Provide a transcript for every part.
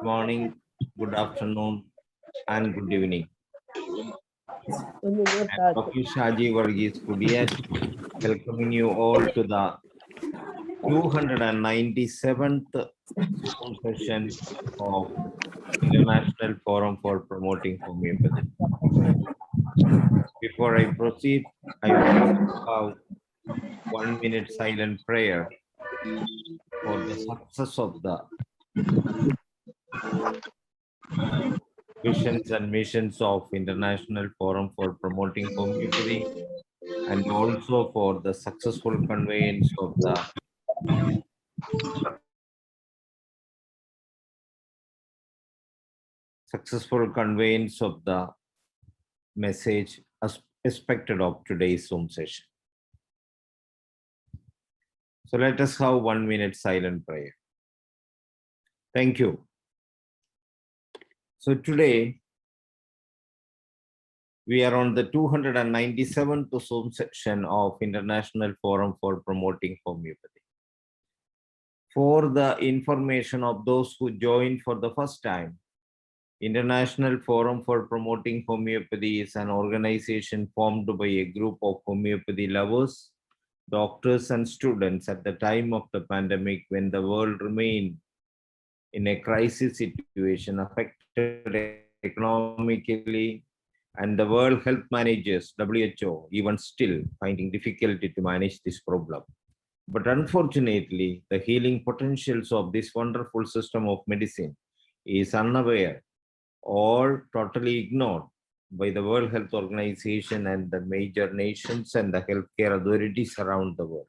Morning, good afternoon, and good evening. I'm Dr. Cj Varghese welcoming you all to the 297th Zoom session of International Forum for Promoting Homeopathy. Before I proceed, I want to have 1 minute silent prayer for the success of the visions and missions of International Forum for Promoting Homeopathy, and also for the successful conveyance of the message as expected of today's Zoom session. So let us have 1 minute silent prayer. Thank you. So today we are on the 297th Zoom session of International Forum for Promoting Homeopathy. For the information of those who joined for the first time, International Forum for Promoting Homeopathy is an organization formed by a group of homeopathy lovers, doctors, and students at the time of the pandemic when the world remained in a crisis situation affected economically, and the World Health Managers, WHO, even still finding difficulty to manage this problem. But unfortunately, the healing potentials of this wonderful system of medicine is unaware or totally ignored by the World Health Organization and the major nations and the healthcare authorities around the world.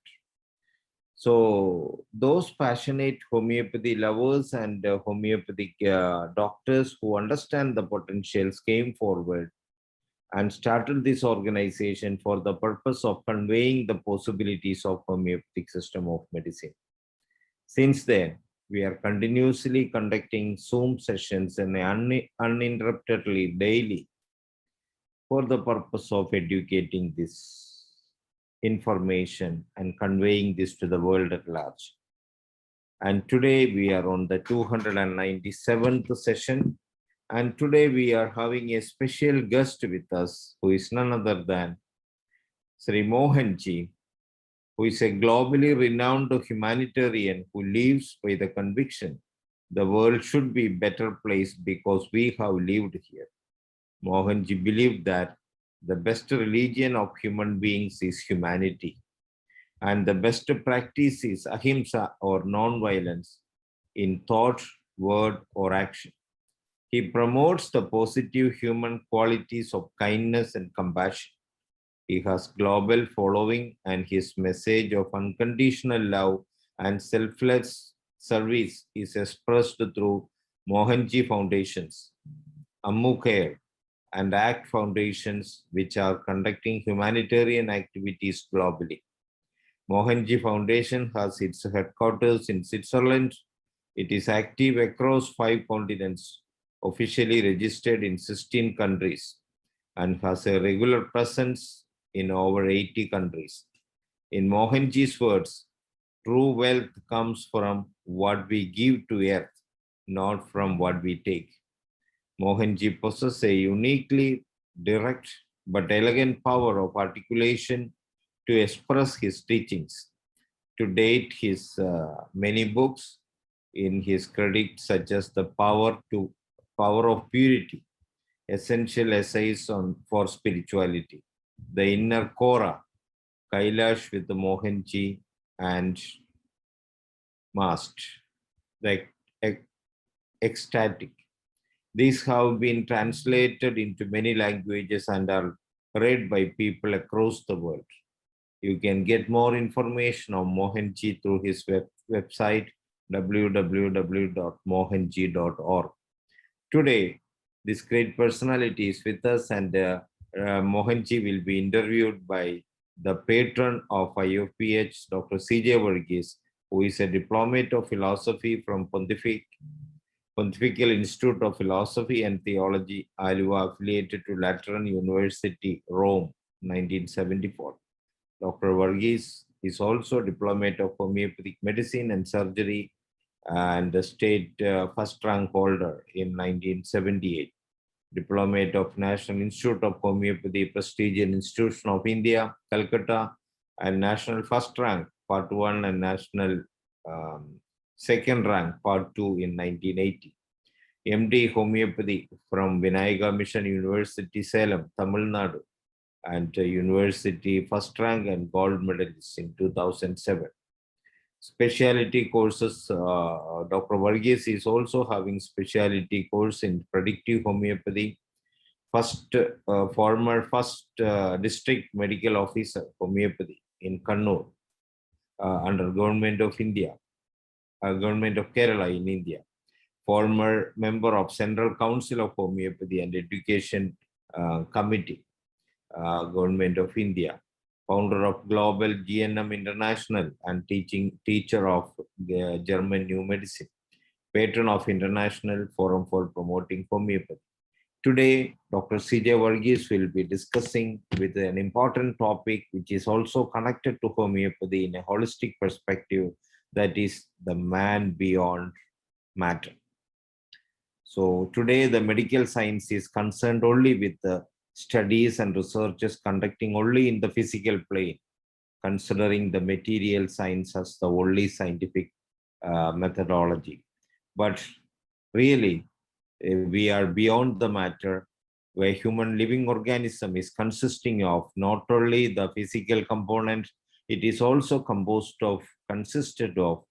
So those passionate homeopathy lovers and homeopathic doctors who understand the potentials came forward and started this organization for the purpose of conveying the possibilities of homeopathic system of medicine. Since then, we are continuously conducting Zoom sessions and uninterruptedly daily for the purpose of educating this information and conveying this to the world at large. And today we are on the 297th session. And today we are having a special guest with us who is none other than Sri Mohanji, who is a globally renowned humanitarian who lives by the conviction the world should be a better place because we have lived here. Mohanji believed that the best religion of human beings is humanity, and the best practice is ahimsa or non-violence in thought, word, or action. He promotes the positive human qualities of kindness and compassion. He has global following, and his message of unconditional love and selfless service is expressed through Mohanji Foundations, Ammu Care, and ACT Foundations, which are conducting humanitarian activities globally. Mohanji Foundation has its headquarters in Switzerland. It is active across 5 continents, officially registered in 16 countries, and has a regular presence in over 80 countries. In Mohanji's words, true wealth comes from what we give to earth, not from what we take. Mohanji possesses a uniquely direct but elegant power of articulation to express his teachings. To date, his many books in his credit, such as The Power of Purity, Essential Essays for Spirituality, The Inner Kora, Kailash with the Mohanji, and Mast, the Ecstatic. These have been translated into many languages and are read by people across the world. You can get more information on Mohanji through his website www.mohanji.org. Today, this great personality is with us, and Mohanji will be interviewed by the patron of IOPH, Dr. Cj Varghese, who is a diplomat of philosophy from Pontifical Institute of Philosophy and Theology, Alua, affiliated to Lateran University, Rome, 1974. Dr. Varghese is also a diplomat of homeopathic medicine and surgery and the state first rank holder in 1978. Diplomate of National Institute of Homeopathy, prestigious institution of India, Calcutta, and national first rank, part 1, and national second rank, part 2 in 1980. MD Homeopathy from Vinayaka Mission University, Salem, Tamil Nadu, and University first rank and gold medalist in 2007. Specialty courses, Dr. Varghese is also having specialty course in predictive homeopathy. Former first district medical officer homeopathy in Kannur under Government of India, Government of Kerala in India. Former member of Central Council of Homeopathy and Education Committee, Government of India. Founder of Global GNM International and teacher of German New Medicine. Patron of International Forum for Promoting Homeopathy. Today, Dr. Cj Varghese will be discussing with an important topic which is also connected to homeopathy in a holistic perspective, that is the man beyond matter. So today the medical science is concerned only with the studies and researches conducting only in the physical plane, considering the material science as the only scientific methodology. But really, we are beyond the matter, where human living organism is consisting of not only the physical component, it is also consisted of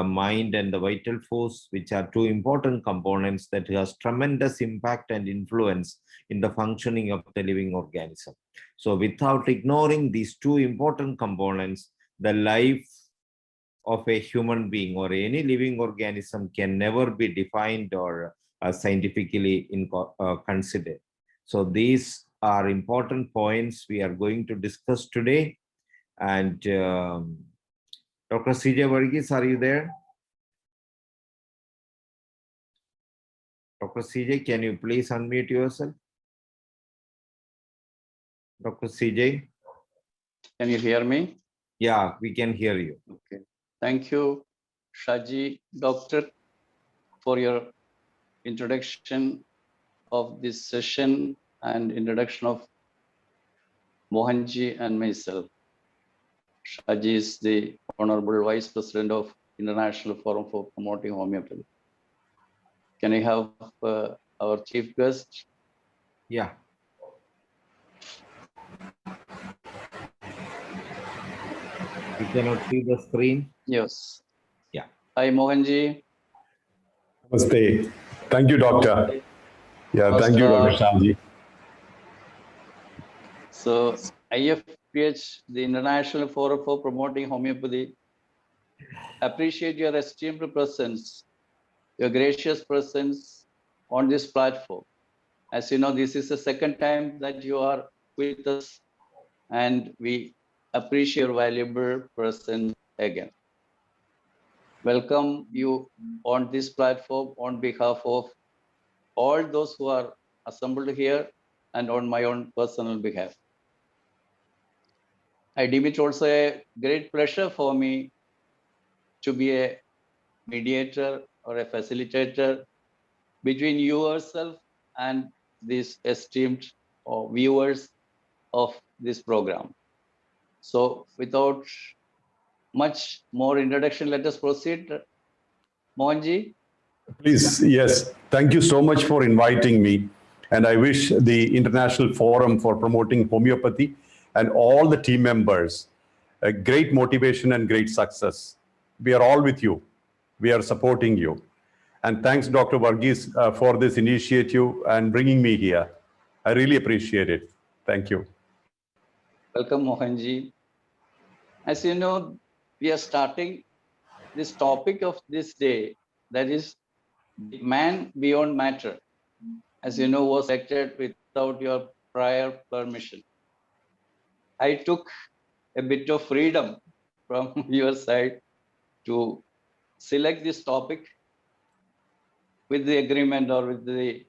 mind and the vital force, which are two important components that has tremendous impact and influence in the functioning of the living organism. So without ignoring these two important components, the life of a human being or any living organism can never be defined or scientifically considered. So these are important points we are going to discuss today. And Dr. Cj Varghese, are you there? Dr. Cj, can you please unmute yourself? Dr. Cj? Can you hear me? Yeah, we can hear you. Okay. Thank you, Shaji, Doctor, for your introduction of this session and introduction of Mohanji and myself. Shaji is the Honorable Vice President of International Forum for Promoting Homeopathy. Can I have our chief guest? Yeah. We cannot see the screen. Yes. Yeah. Hi, Mohanji. Namaste. Thank you, Doctor. Yeah, thank you, Dr. Shamji. So, IFPH, the International Forum for Promoting Homeopathy, appreciate your esteemed presence, your gracious presence on this platform. As you know, this is the second time that you are with us, and we appreciate your valuable presence again. Welcome you on this platform on behalf of all those who are assembled here and on my own personal behalf. I deem it also a great pleasure for me to be a mediator or a facilitator between yourself and these esteemed viewers of this program. So without much more introduction, let us proceed. Mohanji. Please, yes. Thank you so much for inviting me. And I wish the International Forum for Promoting Homeopathy and all the team members a great motivation and great success. We are all with you. We are supporting you. And thanks, Dr. Varghese, for this initiative and bringing me here. I really appreciate it. Thank you. Welcome, Mohanji. As you know, we are starting this topic of this day, that is the man beyond matter. As you know, was selected without your prior permission. I took a bit of freedom from your side to select this topic with the agreement or with the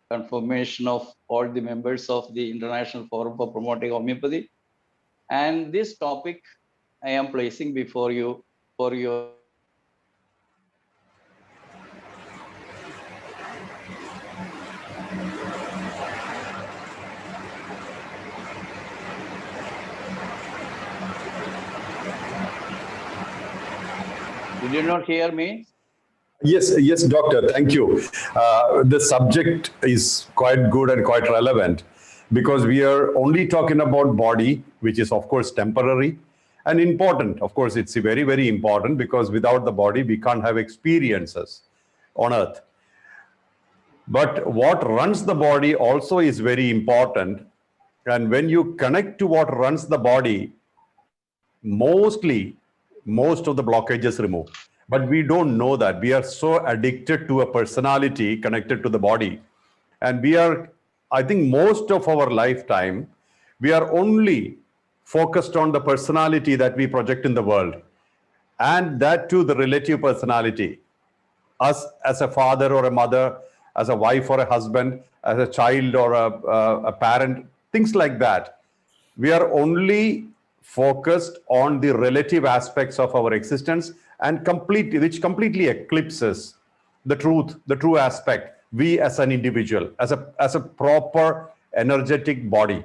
confirmation of all the members of the International Forum for Promoting Homeopathy. And this topic I am placing before you for your Did you not hear me? Yes, doctor. Thank you. The subject is quite good and quite relevant because we are only talking about body, which is of course temporary and important. Of course, it's very, very important because without the body, we can't have experiences on earth. But what runs the body also is very important. And when you connect to what runs the body, most of the blockages remove. But we don't know that. We are so addicted to a personality connected to the body. And we are, I think, most of our lifetime, we are only focused on the personality that we project in the world. And that too, the relative personality. Us as a father or a mother, as a wife or a husband, as a child or a parent, things like that. We are only focused on the relative aspects of our existence and which completely eclipses the true aspect, we as an individual, as a proper energetic body.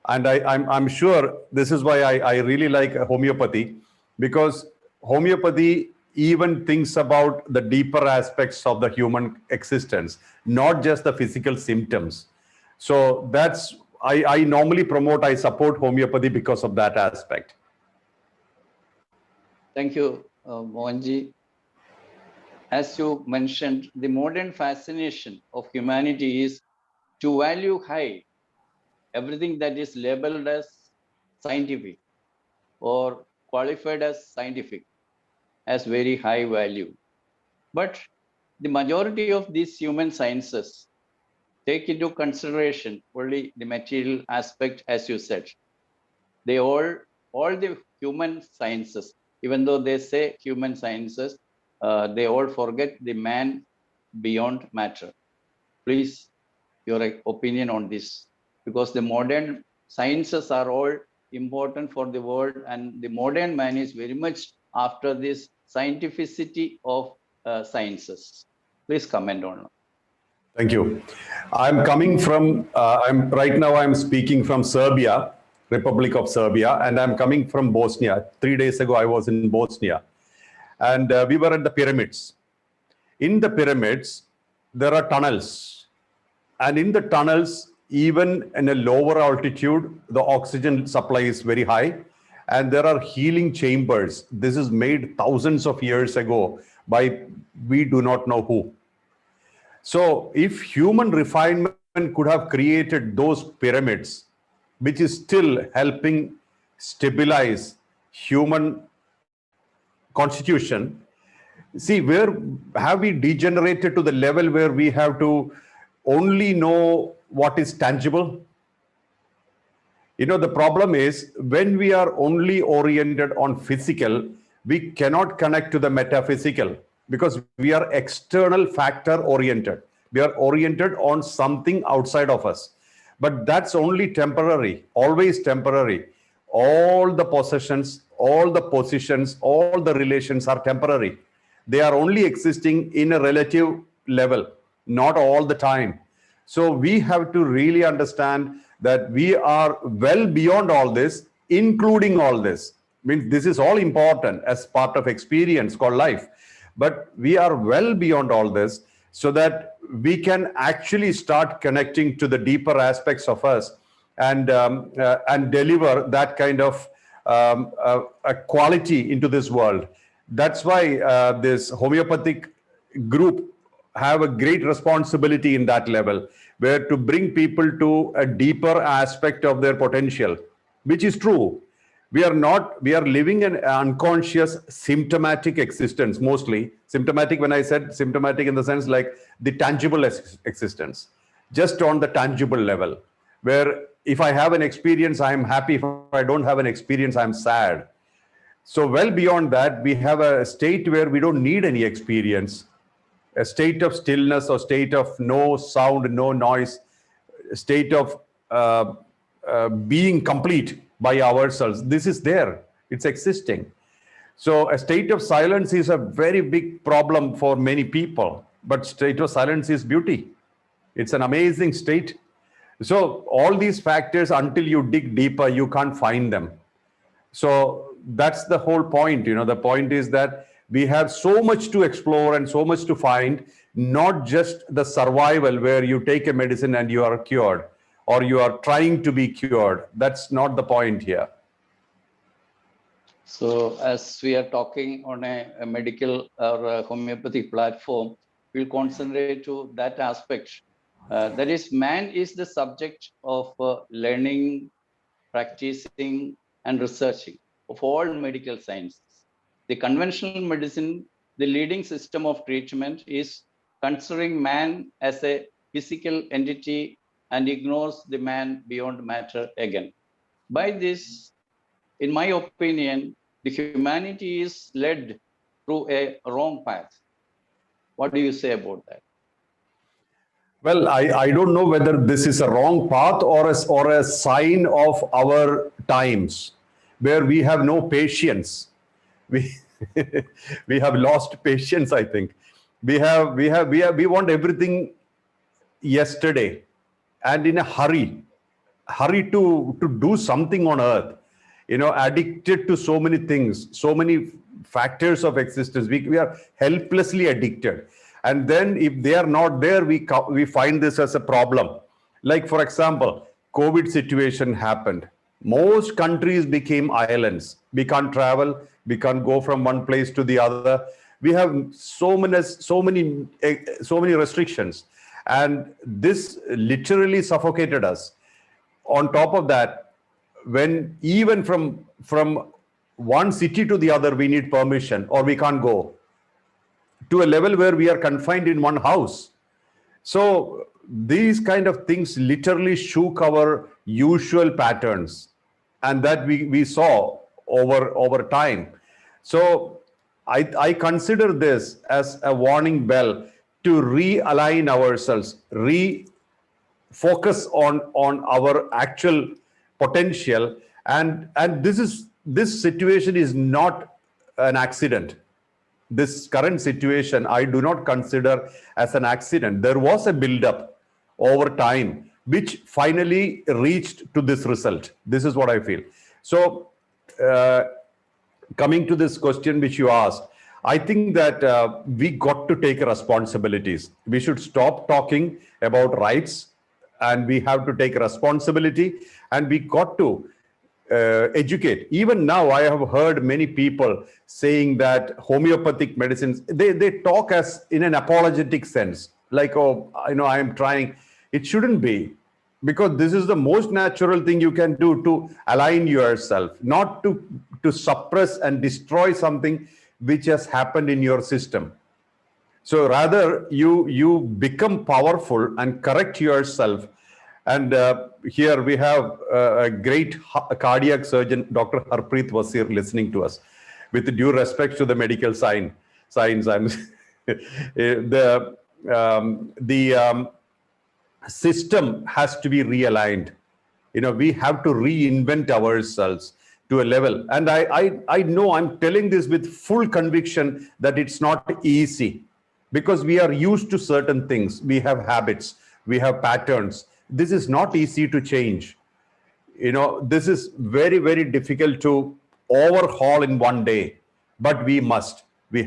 And I'm sure this is why I really like homeopathy, because homeopathy even thinks about the deeper aspects of the human existence, not just the physical symptoms. So that's, I normally promote, I support homeopathy because of that aspect. Thank you, Mohanji. As you mentioned, the modern fascination of humanity is to value high everything that is labeled as scientific or qualified as scientific as very high value. But the majority of these human sciences take into consideration only the material aspect, as you said. They all the human sciences, even though they say human sciences, they all forget the man beyond matter. Please, your opinion on this, because the modern sciences are all important for the world, and the modern man is very much after this scientificity of sciences. Please comment on it. Thank you. I'm coming from, I'm speaking from Serbia, Republic of Serbia, and I'm coming from Bosnia. 3 days ago, I was in Bosnia, and we were at the pyramids. In the pyramids, there are tunnels, and in the tunnels, even in a lower altitude, the oxygen supply is very high, and there are healing chambers. This is made thousands of years ago by we do not know who. So if human refinement could have created those pyramids, which is still helping stabilize human constitution, see, where have we degenerated to the level where we have to only know what is tangible? You know, the problem is when we are only oriented on physical, we cannot connect to the metaphysical because we are external factor oriented. We are oriented on something outside of us. But that's only temporary, always temporary. All the possessions, all the positions, all the relations are temporary. They are only existing in a relative level, not all the time. So we have to really understand that we are well beyond all this, including all this. Means this is all important as part of experience called life. But we are well beyond all this so that we can actually start connecting to the deeper aspects of us and deliver that kind of a quality into this world. That's why this homeopathic group have a great responsibility in that level, where to bring people to a deeper aspect of their potential, which is true. We are living an unconscious symptomatic existence, mostly symptomatic. When I said symptomatic in the sense like the tangible existence, just on the tangible level, where if I have an experience, I'm happy. If I don't have an experience, I'm sad. So well beyond that, we have a state where we don't need any experience, a state of stillness or state of no sound, no noise, state of being complete by ourselves. This is there, it's existing. So a state of silence is a very big problem for many people, but state of silence is beauty. It's an amazing state. So all these factors, until you dig deeper, you can't find them. So that's the whole point. You know, the point is that We have so much to explore and so much to find, not just the survival where you take a medicine and you are cured or you are trying to be cured. That's not the point here. So as we are talking on a medical or a homeopathic platform, we'll concentrate to that aspect. That is, man is the subject of learning, practicing, and researching of all medical sciences. The conventional medicine, the leading system of treatment, is considering man as a physical entity and ignores the man beyond matter again. By this, in my opinion, the humanity is led through a wrong path. What do you say about that? Well, I don't know whether this is a wrong path or a sign of our times where we have no patience. We we have lost patience, I think. We want everything yesterday and in a hurry to do something on earth, addicted to so many things, so many factors of existence. We are helplessly addicted, and then if they are not there, we find this as a problem. Like, for example, COVID situation happened. Most countries became islands. We can't travel, we can't go from one place to the other. We have so many restrictions, and this literally suffocated us. On top of that, when even from one city to the other we need permission or we can't go, to a level where we are confined in one house. So these kind of things literally shook our usual patterns, and that we saw over time. So I consider this as a warning bell to realign ourselves, focus on our actual potential, and this situation is not an accident. This current situation I do not consider as an accident. There was a build up over time which finally reached to this result. This is what I feel. So coming to this question which you asked, I think that we got to take responsibilities. We should stop talking about rights, and we have to take responsibility, and we got to educate. Even now, I have heard many people saying that homeopathic medicines, they talk as in an apologetic sense, like, oh, I am trying. It shouldn't be, because this is the most natural thing you can do to align yourself, not to suppress and destroy something which has happened in your system. So rather, you become powerful and correct yourself. And here we have a great cardiac surgeon, Dr. Harpreet, was here listening to us. With due respect to the medical science, the system has to be realigned. We have to reinvent ourselves to a level. And I know I'm telling this with full conviction that it's not easy, because we are used to certain things. We have habits, we have patterns. This is not easy to change. This is very, very difficult to overhaul in one day, but we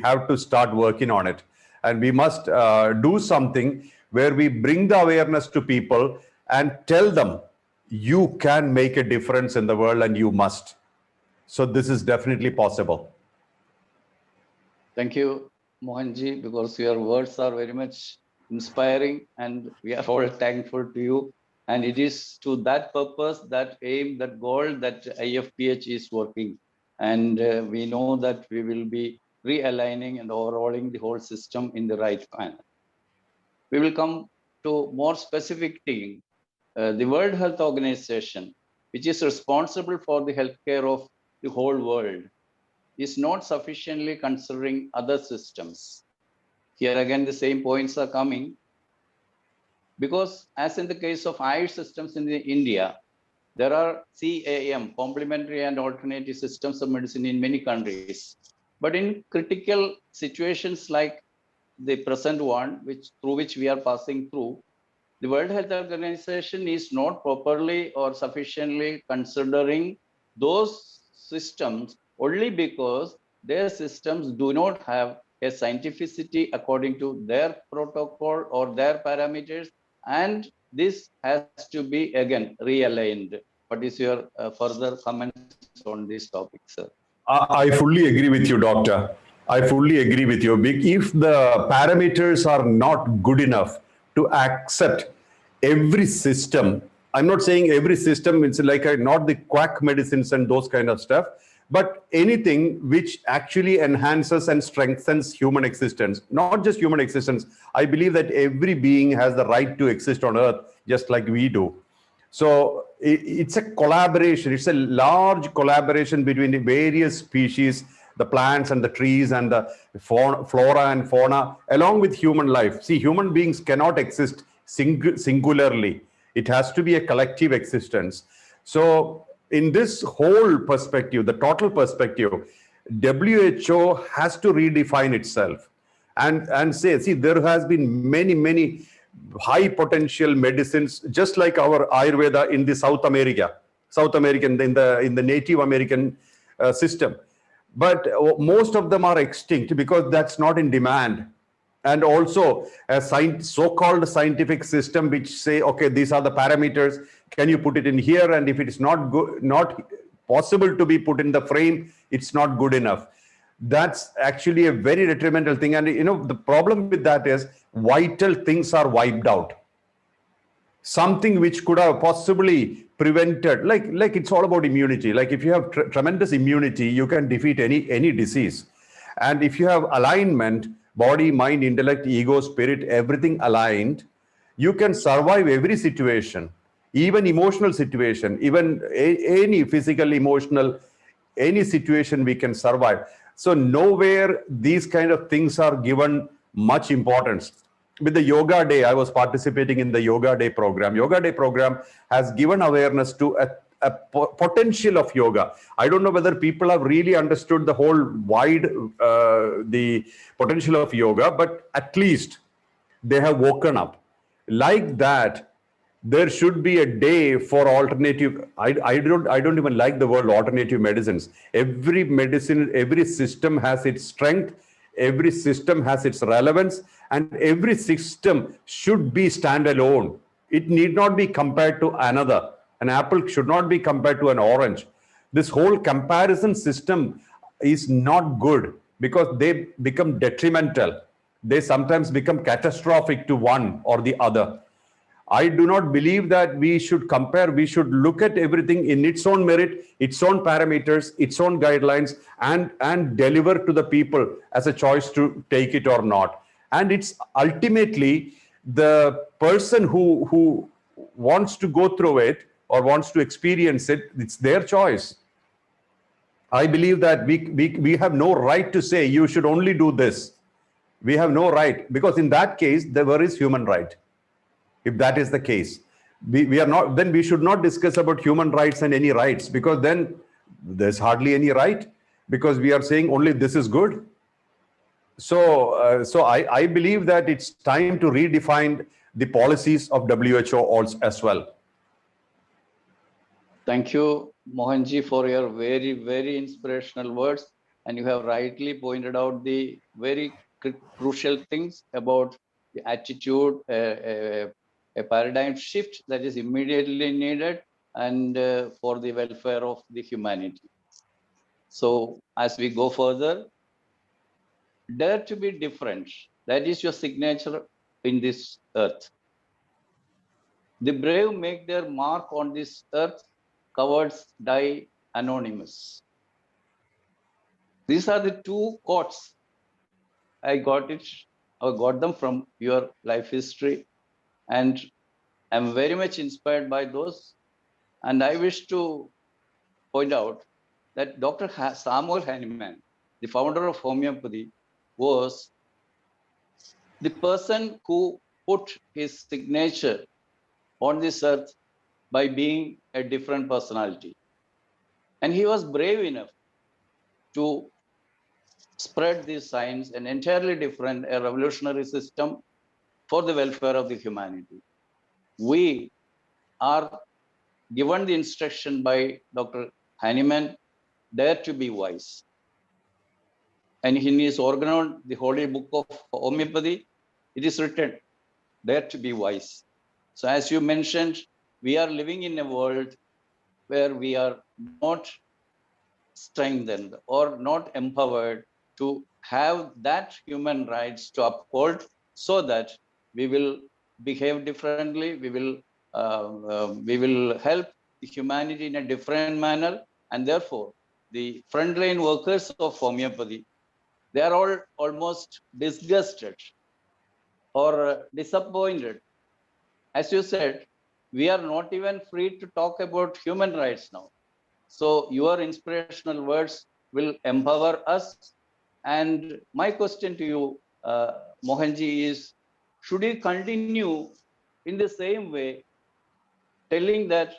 have to start working on it. And we must do something where we bring the awareness to people and tell them, you can make a difference in the world, and you must. So this is definitely possible. Thank you, Mohanji, because your words are very much inspiring, and we are all thankful to you. And it is to that purpose, that aim, that goal that IFPH is working. And we know that we will be realigning and overhauling the whole system in the right manner. We will come to more specific thing. The World Health Organization, which is responsible for the healthcare of the whole world, is not sufficiently considering other systems. Here again, the same points are coming, because as in the case of Ayurvedic systems in India, there are CAM, complementary and alternative systems of medicine in many countries. But in critical situations like the present one, through which we are passing through, the World Health Organization is not properly or sufficiently considering those systems, only because their systems do not have a scientificity according to their protocol or their parameters, and this has to be again realigned. What is your further comments on this topic, sir? I fully agree with you, doctor. I fully agree with you. If the parameters are not good enough to accept every system, I'm not saying every system, it's like not the quack medicines and those kind of stuff, but anything which actually enhances and strengthens human existence, not just human existence. I believe that every being has the right to exist on earth just like we do. So it's a collaboration. It's a large collaboration between the various species, the plants and the trees and the flora and fauna, along with human life. See, human beings cannot exist singularly. It has to be a collective existence. So in this whole perspective, the total perspective, WHO has to redefine itself and say, see, there has been many high potential medicines, just like our Ayurveda in the South American, in the Native American system. But most of them are extinct because that's not in demand. And also a so-called scientific system which say, okay, these are the parameters, can you put it in here? And if it is not good, not possible to be put in the frame, it's not good enough. That's actually a very detrimental thing. And the problem with that is vital things are wiped out. Something which could have possibly prevented, like it's all about immunity. Like if you have tremendous immunity, you can defeat any disease. And if you have alignment, body, mind, intellect, ego, spirit, everything aligned, you can survive every situation, even emotional situation, even any physical, emotional, any situation we can survive. So nowhere these kind of things are given much importance. With the Yoga Day, I was participating in the Yoga Day program. Yoga Day program has given awareness to a potential of yoga. I don't know whether people have really understood the whole the potential of yoga, but at least they have woken up. Like that, there should be a day for alternative. I don't even like the word alternative medicines. Every medicine, every system has its strength, every system has its relevance, and every system should be standalone. It need not be compared to another. An apple should not be compared to an orange. This whole comparison system is not good because they become detrimental. They sometimes become catastrophic to one or the other. I do not believe that we should compare. We should look at everything in its own merit, its own parameters, its own guidelines, and deliver to the people as a choice to take it or not. And it's ultimately the person who wants to go through it or wants to experience it, it's their choice. I believe that we have no right to say you should only do this. We have no right, because in that case, there is human right. If that is the case, we are not, then we should not discuss about human rights and any rights, because then there's hardly any right, because we are saying only this is good. So I believe that it's time to redefine the policies of WHO also as well. Thank you, Mohanji, for your very inspirational words. And you have rightly pointed out the very crucial things about the attitude, a paradigm shift that is immediately needed, and for the welfare of the humanity. So as we go further, dare to be different. That is your signature in this earth. The brave make their mark on this earth, cowards die anonymous. These are the two quotes. I got them from your life history, and I'm very much inspired by those. And I wish to point out that Dr. Samuel Hahnemann, the founder of homeopathy, was the person who put his signature on this earth by being a different personality. And he was brave enough to spread this science, an entirely different, a revolutionary system for the welfare of the humanity. We are given the instruction by Dr. Hahnemann, dare to be wise. And in his organon, the holy book of homeopathy, it is written, dare to be wise. So as you mentioned, we are living in a world where we are not strengthened or not empowered to have that human rights to uphold, so that we will behave differently, we will help the humanity in a different manner. And therefore, the frontline workers of homeopathy, they are all almost disgusted or disappointed. As you said, we are not even free to talk about human rights now. So your inspirational words will empower us. And my question to you, Mohanji, is should we continue in the same way, telling that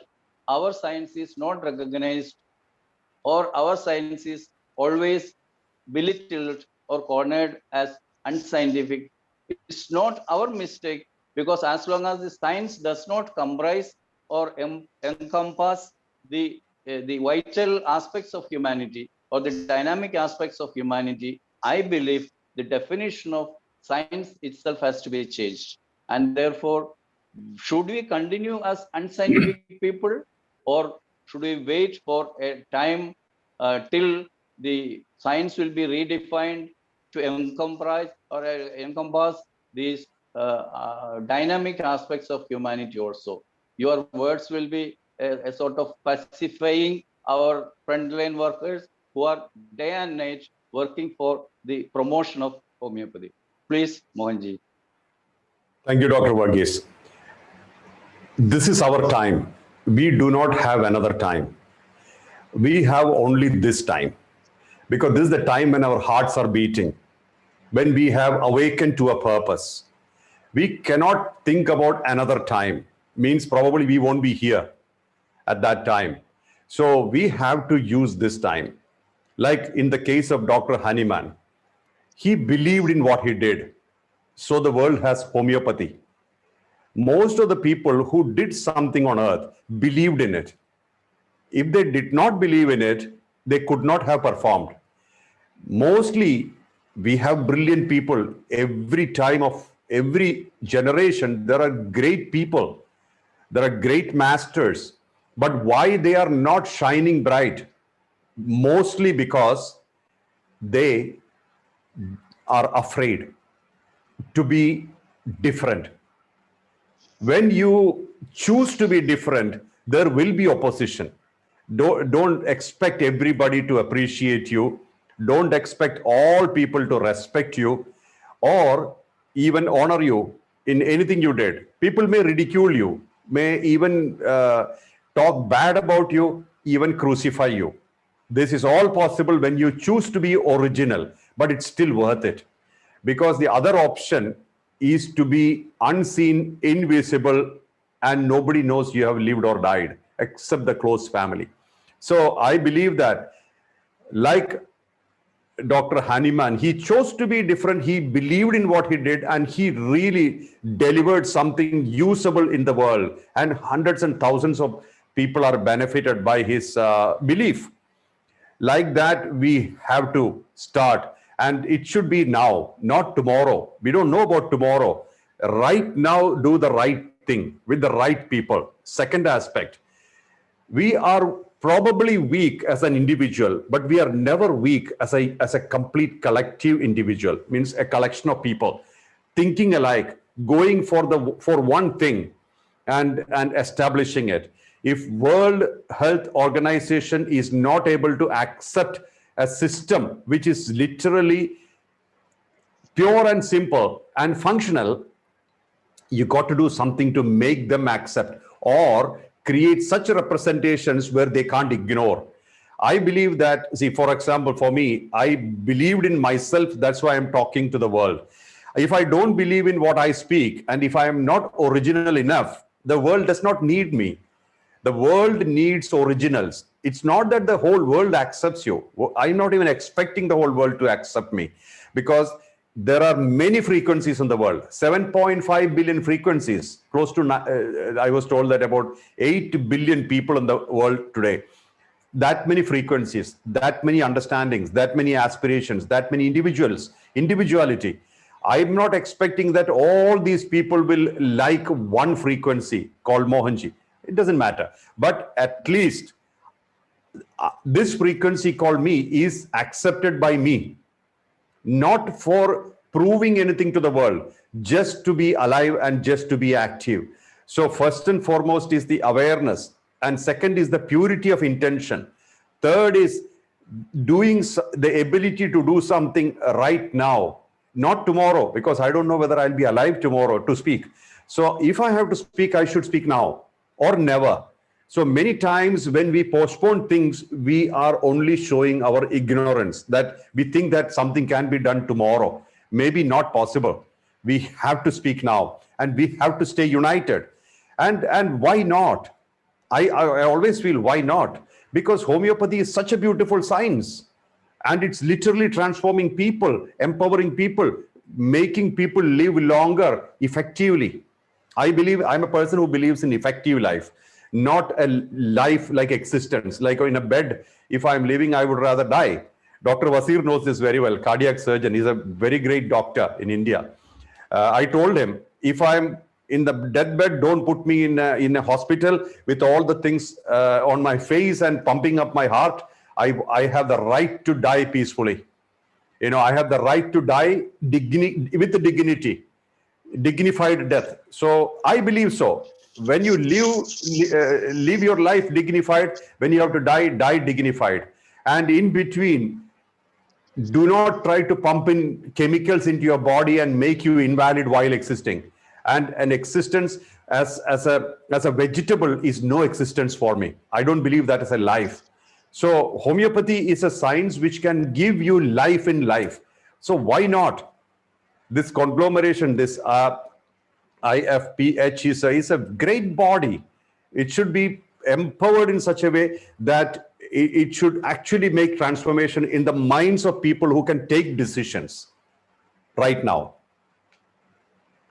our science is not recognized or our science is always belittled or cornered as unscientific? It's not our mistake, because as long as the science does not comprise or encompass the vital aspects of humanity or the dynamic aspects of humanity, I believe the definition of science itself has to be changed. And therefore, should we continue as unscientific people, or should we wait for a time till the science will be redefined to encompass these dynamic aspects of humanity also? Your words will be a sort of pacifying our frontline workers who are day and night working for the promotion of homeopathy. Please, Mohanji. Thank you, Dr. Varghese. This is our time. We do not have another time. We have only this time, because this is the time when our hearts are beating, when we have awakened to a purpose. We cannot think about another time. Means probably we won't be here at that time. So we have to use this time. Like in the case of Dr. Hahnemann, he believed in what he did. So the world has homeopathy. Most of the people who did something on earth believed in it. If they did not believe in it, they could not have performed. Mostly, we have brilliant people. Every time of every generation, there are great people. There are great masters. But why they are not shining bright? Mostly because they are afraid to be different. When you choose to be different, there will be opposition. Don't expect everybody to appreciate you. Don't expect all people to respect you or even honor you in anything you did. People may ridicule you, may even talk bad about you, even crucify you. This is all possible when you choose to be original, but it's still worth it. Because the other option is to be unseen, invisible, and nobody knows you have lived or died except the close family. So I believe that, like Dr. Hahnemann, he chose to be different. He believed in what he did, and he really delivered something usable in the world. And hundreds and thousands of people are benefited by his belief. Like that, we have to start. And it should be now, not tomorrow. We don't know about tomorrow. Right now, do the right thing with the right people. Second aspect, we are probably weak as an individual, but we are never weak as a complete collective individual. Means a collection of people thinking alike, going for one thing and establishing it. If World Health Organization is not able to accept a system which is literally pure and simple and functional, you got to do something to make them accept or create such representations where they can't ignore. I believe that, see, for example, for me, I believed in myself. That's why I'm talking to the world. If I don't believe in what I speak, and if I am not original enough, the world does not need me. The world needs originals. It's not that the whole world accepts you. I'm not even expecting the whole world to accept me, because there are many frequencies in the world, 7.5 billion frequencies, close to, I was told that about 8 billion people in the world today. that many frequencies, that many understandings, that many aspirations, that many individuality. I'm not expecting that all these people will like one frequency called Mohanji. It doesn't matter. But at least this frequency called me is accepted by me, not for proving anything to the world, just to be alive and just to be active. So first and foremost is the awareness, and second is the purity of intention. Third is the ability to do something right now, not tomorrow, because I don't know whether I'll be alive tomorrow to speak. So if I have to speak, I should speak now or never. So many times when we postpone things, we are only showing our ignorance, that we think that something can be done tomorrow. Maybe not possible. We have to speak now, and we have to stay united. And why not? I always feel, why not? Because homeopathy is such a beautiful science, and it's literally transforming people, empowering people, making people live longer effectively. I believe, I'm a person who believes in effective life, not a life like existence. Like in a bed, if I'm living, I would rather die. Dr. Wasir knows this very well, cardiac surgeon. He's a very great doctor in India. I told him, if I'm in the deathbed, don't put me in a hospital with all the things on my face and pumping up my heart. I have the right to die peacefully. You know, I have the right to die with the dignity, dignified death. So I believe so. When you live your life dignified, when you have to die, die dignified. And in between, do not try to pump in chemicals into your body and make you invalid while existing. And an existence as a vegetable is no existence for me. I don't believe that as a life. So homeopathy is a science which can give you life in life. So why not? This conglomeration, this IFPH is a great body. It should be empowered in such a way that it should actually make transformation in the minds of people who can take decisions right now.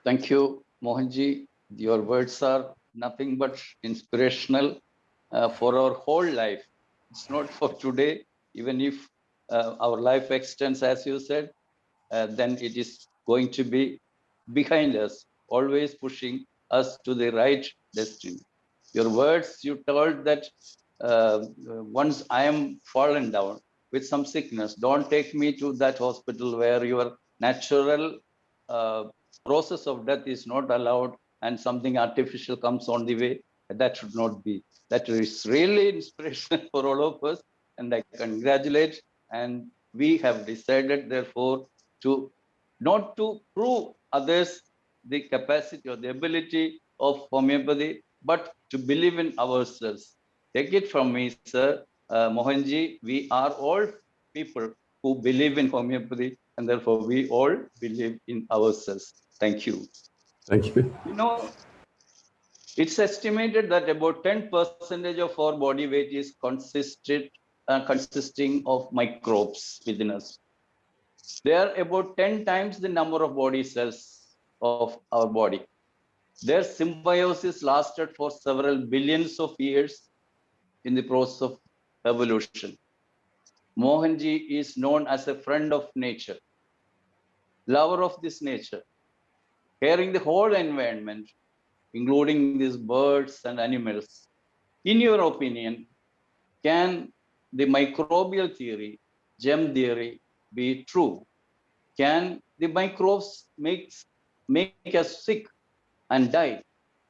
Thank you, Mohanji. Your words are nothing but inspirational for our whole life. It's not for today. Even if our life extends, as you said, then it is going to be behind us, always pushing us to the right destiny. Your words, you told that once I am fallen down with some sickness, don't take me to that hospital where your natural process of death is not allowed and something artificial comes on the way. That should not be. That is really inspirational for all of us, and I congratulate. And we have decided, therefore, to not to prove others the capacity or the ability of homeopathy, but to believe in ourselves. Take it from me, sir. Mohanji, we are all people who believe in homeopathy, and therefore we all believe in ourselves. Thank you. Thank you. You know, it's estimated that about 10% of our body weight is consisting of microbes within us. They are about 10 times the number of body cells of our body. Their symbiosis lasted for several billions of years in the process of evolution. Mohanji is known as a friend of nature, lover of this nature, caring the whole environment, including these birds and animals. In your opinion, can the microbial theory, germ theory, be true? Can the microbes make us sick and die?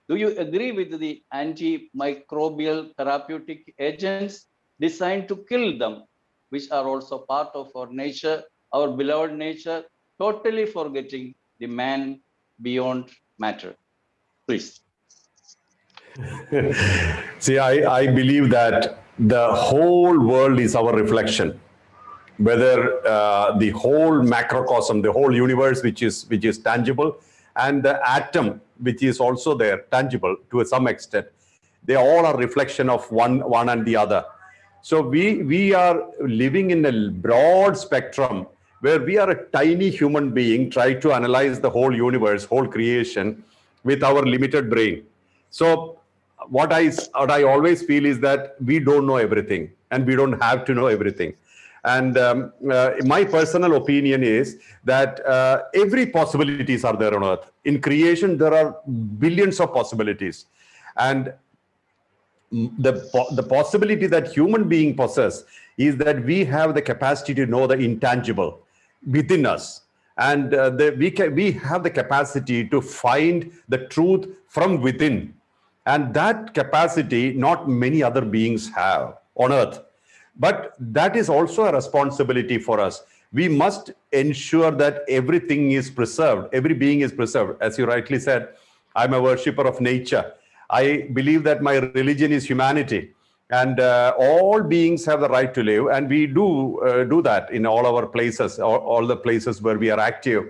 Do you agree with the antimicrobial therapeutic agents designed to kill them, which are also part of our nature, our beloved nature, totally forgetting the man beyond matter? Please. See, I believe that the whole world is our reflection. Whether the whole macrocosm, the whole universe, which is tangible, and the atom, which is also there, tangible to some extent, they all are reflection of one and the other. So we are living in a broad spectrum where we are a tiny human being trying to analyze the whole universe, whole creation with our limited brain. So what I always feel is that we don't know everything, and we don't have to know everything. And my personal opinion is that every possibilities are there on earth. In creation, there are billions of possibilities. And the possibility that human being possess is that we have the capacity to know the intangible within us, and we have the capacity to find the truth from within, and that capacity not many other beings have on earth. But that is also a responsibility for us. We must ensure that everything is preserved, every being is preserved. As you rightly said, I'm a worshipper of nature. I believe that my religion is humanity, and all beings have the right to live, and we do that in all our places, all the places where we are active.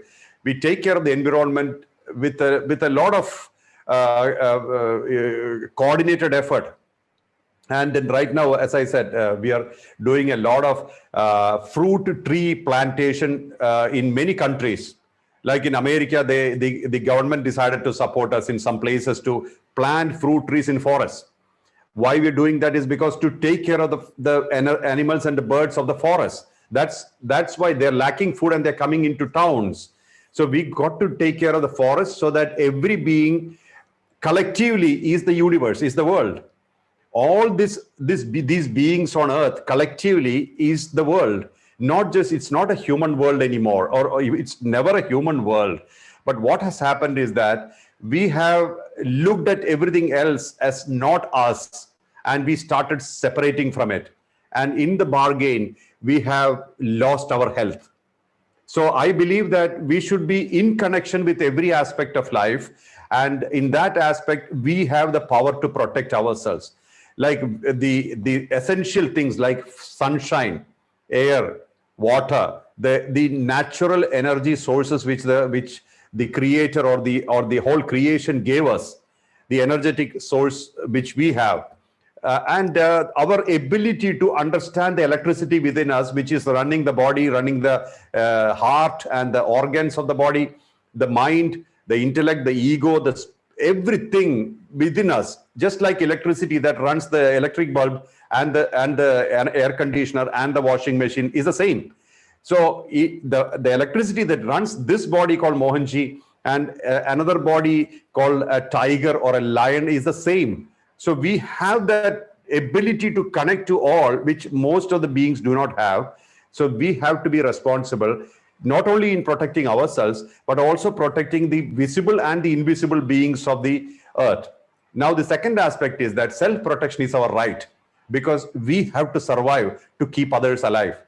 We take care of the environment with a lot of coordinated effort. And then right now, as I said, we are doing a lot of fruit tree plantation in many countries. Like in America, the government decided to support us in some places to plant fruit trees in forests. Why we're doing that is because to take care of the animals and the birds of the forest. That's why they're lacking food and they're coming into towns. So we got to take care of the forest so that every being collectively is the universe, is the world. All these beings on earth collectively is the world. Not just, it's not a human world anymore, or it's never a human world. But what has happened is that we have looked at everything else as not us, and we started separating from it. And in the bargain, we have lost our health. So I believe that we should be in connection with every aspect of life. And in that aspect, we have the power to protect ourselves. Like the essential things like sunshine, air, water, the natural energy sources which the creator or the whole creation gave us, the energetic source which we have, and our ability to understand the electricity within us, which is running the body, running the heart and the organs of the body, the mind, the intellect, the ego, everything within us, just like electricity that runs the electric bulb and the air conditioner and the washing machine is the same. So the electricity that runs this body called Mohanji and another body called a tiger or a lion is the same. So we have that ability to connect to all, which most of the beings do not have. So we have to be responsible, not only in protecting ourselves, but also protecting the visible and the invisible beings of the earth. Now, the second aspect is that self-protection is our right, because we have to survive to keep others alive.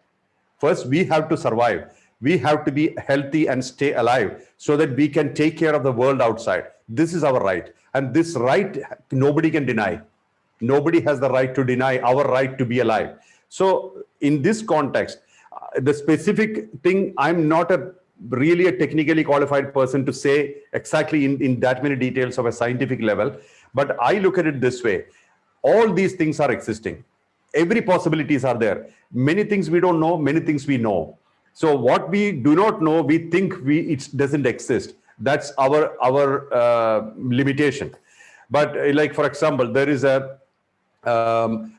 First, we have to survive. We have to be healthy and stay alive so that we can take care of the world outside. This is our right. And this right, nobody can deny. Nobody has the right to deny our right to be alive. So in this context, the specific thing, I'm not really a technically qualified person to say exactly in that many details of a scientific level, but I look at it this way. All these things are existing. Every possibilities are there. Many things we don't know, many things we know. So what we do not know, we think it doesn't exist. That's our limitation. But like, for example, there is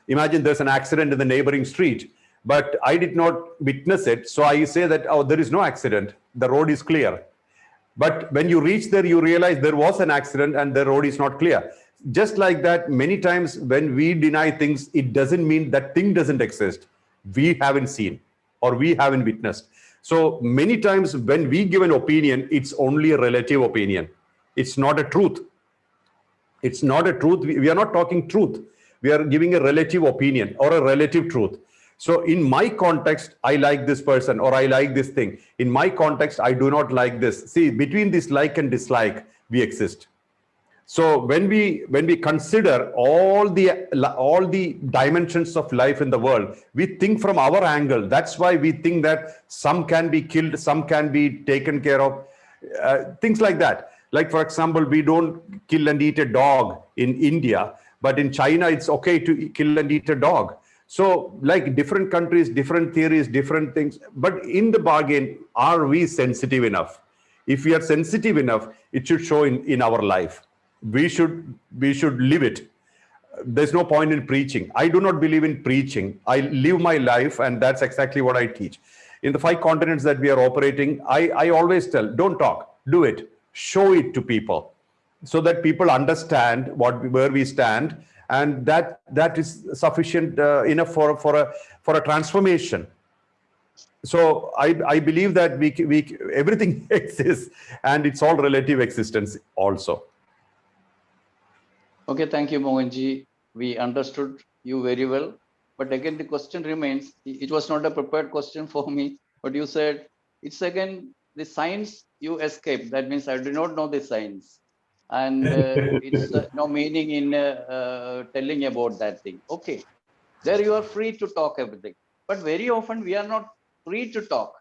imagine there's an accident in the neighboring street, but I did not witness it. So I say that, oh, there is no accident. The road is clear. But when you reach there, you realize there was an accident and the road is not clear. Just like that, many times when we deny things, it doesn't mean that thing doesn't exist. We haven't seen or we haven't witnessed. So many times when we give an opinion, it's only a relative opinion. It's not a truth. It's not a truth. We are not talking truth. We are giving a relative opinion or a relative truth. So in my context, I like this person or I like this thing. In my context, I do not like this. See, between this like and dislike, we exist. So when we consider all the dimensions of life in the world, we think from our angle. That's why we think that some can be killed, some can be taken care of, things like that. Like, for example, we don't kill and eat a dog in India, but in China, it's okay to kill and eat a dog. So like different countries, different theories, different things. But in the bargain, are we sensitive enough? If we are sensitive enough, it should show in our life. We should live it. there's no point in preaching. I do not believe in preaching. I live my life, and that's exactly what I teach. In the 5 continents that we are operating, I always tell, don't talk, do it, show it to people, so that people understand where we stand, and that is sufficient enough for a transformation. So I believe that we everything exists, and it's all relative existence also. Okay, thank you, Mohanji. We understood you very well. But again, the question remains. It was not a prepared question for me, but you said it's again the science you escaped. That means I do not know the science, and it's no meaning in telling about that thing. Okay, there you are free to talk everything. But very often we are not free to talk.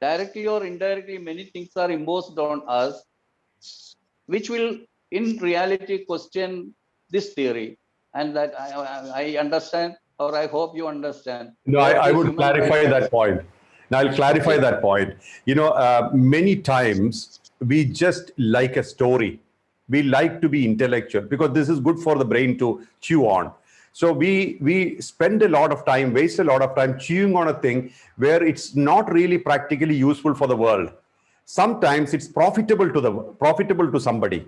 Directly or indirectly, many things are imposed on us, which will in reality question this theory. And that I understand, or I hope you understand. No, Both I the would human clarify rights. that point. Now, I'll clarify Okay. that point. Many times we just like a story. We like to be intellectual because this is good for the brain to chew on. So we spend a lot of time, waste a lot of time chewing on a thing where it's not really practically useful for the world. Sometimes it's profitable to somebody.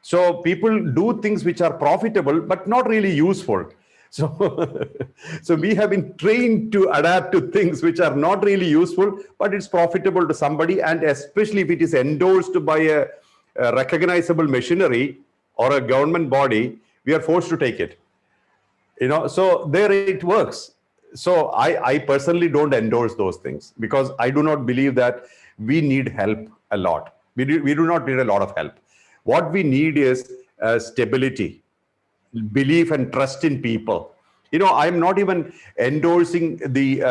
So people do things which are profitable but not really useful. So, so we have been trained to adapt to things which are not really useful, but it's profitable to somebody, and especially if it is endorsed by a recognizable machinery or a government body, we are forced to take it. So there it works. So I personally don't endorse those things because I do not believe that we need help a lot. We do not need a lot of help. What we need is stability, belief, and trust in people. I'm not even endorsing the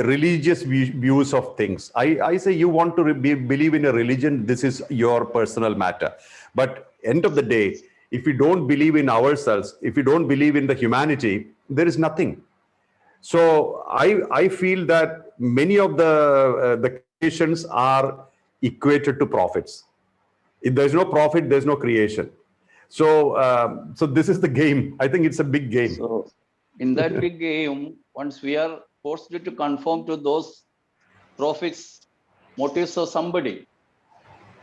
religious views of things. I say you want to believe in a religion, this is your personal matter. But end of the day, if we don't believe in ourselves, if we don't believe in the humanity, there is nothing. So I feel that many of the creations are equated to profits. If there's no profit, there's no creation. So this is the game. I think it's a big game. So in that big game, once we are forced to conform to those profits, motives of somebody,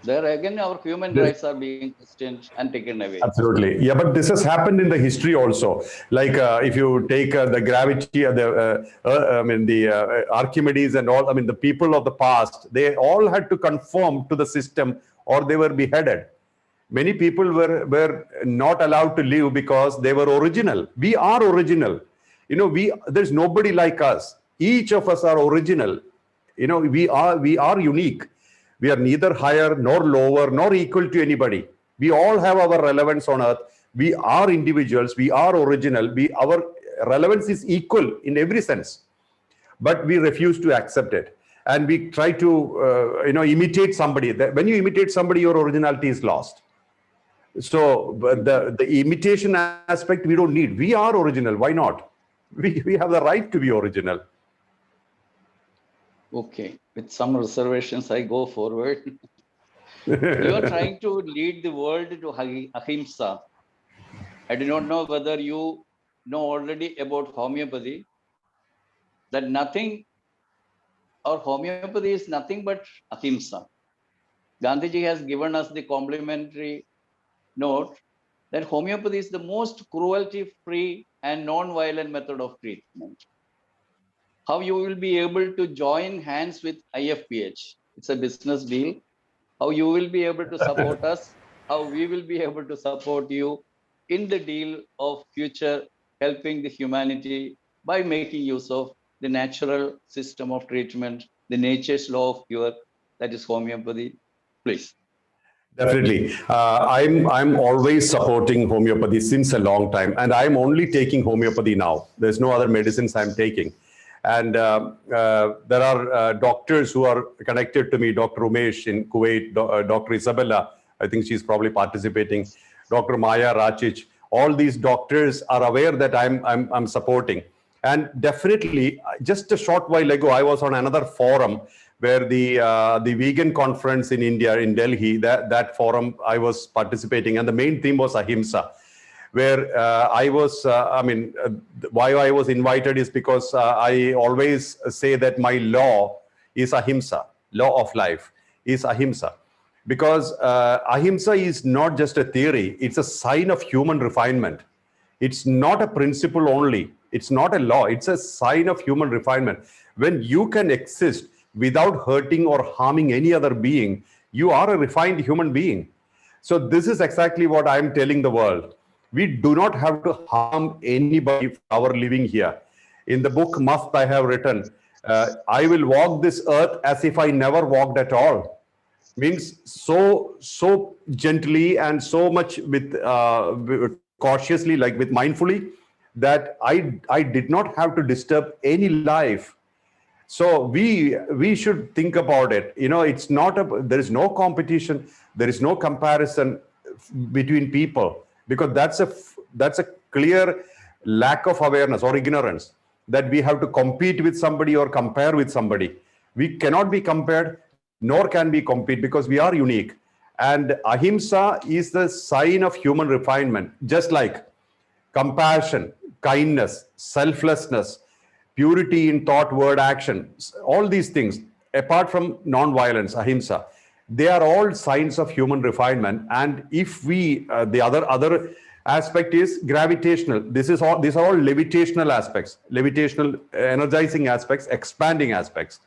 there again our human rights are being questioned and taken away. Absolutely. Yeah, but this has happened in the history also. Like if you take the gravity, the Archimedes and all, the people of the past, they all had to conform to the system or they were beheaded. Many people were not allowed to live because they were original. We are original. There's nobody like us. Each of us are original. We are unique. We are neither higher nor lower nor equal to anybody. We all have our relevance on earth. We are individuals. We are original. Our relevance is equal in every sense, but we refuse to accept it, and we try to imitate somebody. When you imitate somebody, your originality is lost. So the imitation aspect we don't need. We are original. Why not? We have the right to be original. Okay, with some reservations, I go forward. You are trying to lead the world to ahimsa. I do not know whether you know already about homeopathy, that nothing, or homeopathy is nothing but ahimsa. Gandhiji has given us the complimentary note that homeopathy is the most cruelty-free and non-violent method of treatment. How you will be able to join hands with IFPH. It's a business deal. How you will be able to support us, how we will be able to support you in the deal of future helping the humanity by making use of the natural system of treatment, the nature's law of cure, that is homeopathy. Please. Definitely. I'm always supporting homeopathy since a long time, and I'm only taking homeopathy now. There's no other medicines I'm taking. And there are doctors who are connected to me, Dr. Umesh in Kuwait, Dr. Isabella, I think she's probably participating, Dr. Maya Racic. All these doctors are aware that I'm supporting. And definitely, just a short while ago, I was on another forum where the vegan conference in India, in Delhi, that forum I was participating, and the main theme was ahimsa. where why I was invited is because I always say that my law is ahimsa, law of life is ahimsa. Because ahimsa is not just a theory, it's a sign of human refinement. It's not a principle only. It's not a law. It's a sign of human refinement. When you can exist without hurting or harming any other being, you are a refined human being. So this is exactly what I'm telling the world. We do not have to harm anybody for our living here. In the book Must I have written, I will walk this earth as if I never walked at all. Means so gently and so much with cautiously, like with mindfully, that I did not have to disturb any life. So we should think about it. It's not there is no competition, there is no comparison between people, because that's a clear lack of awareness or ignorance, that we have to compete with somebody or compare with somebody. We cannot be compared, nor can we compete, because we are unique. And ahimsa is the sign of human refinement, just like compassion, kindness, selflessness, purity in thought, word, action, all these things, apart from non-violence, ahimsa, they are all signs of human refinement. And if we, the other aspect is gravitational. These are all levitational aspects, levitational, energizing aspects, expanding aspects.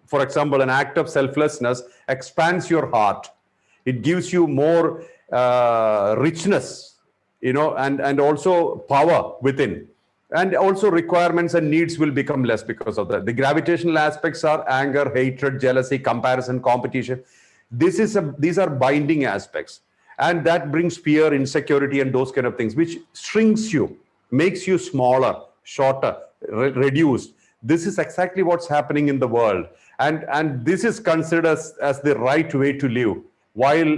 For example, an act of selflessness expands your heart. It gives you more richness, and also power within. And also requirements and needs will become less because of that. The gravitational aspects are anger, hatred, jealousy, comparison, competition. These are binding aspects. And that brings fear, insecurity, and those kind of things, which shrinks you, makes you smaller, shorter, reduced. This is exactly what's happening in the world. And this is considered as the right way to live, while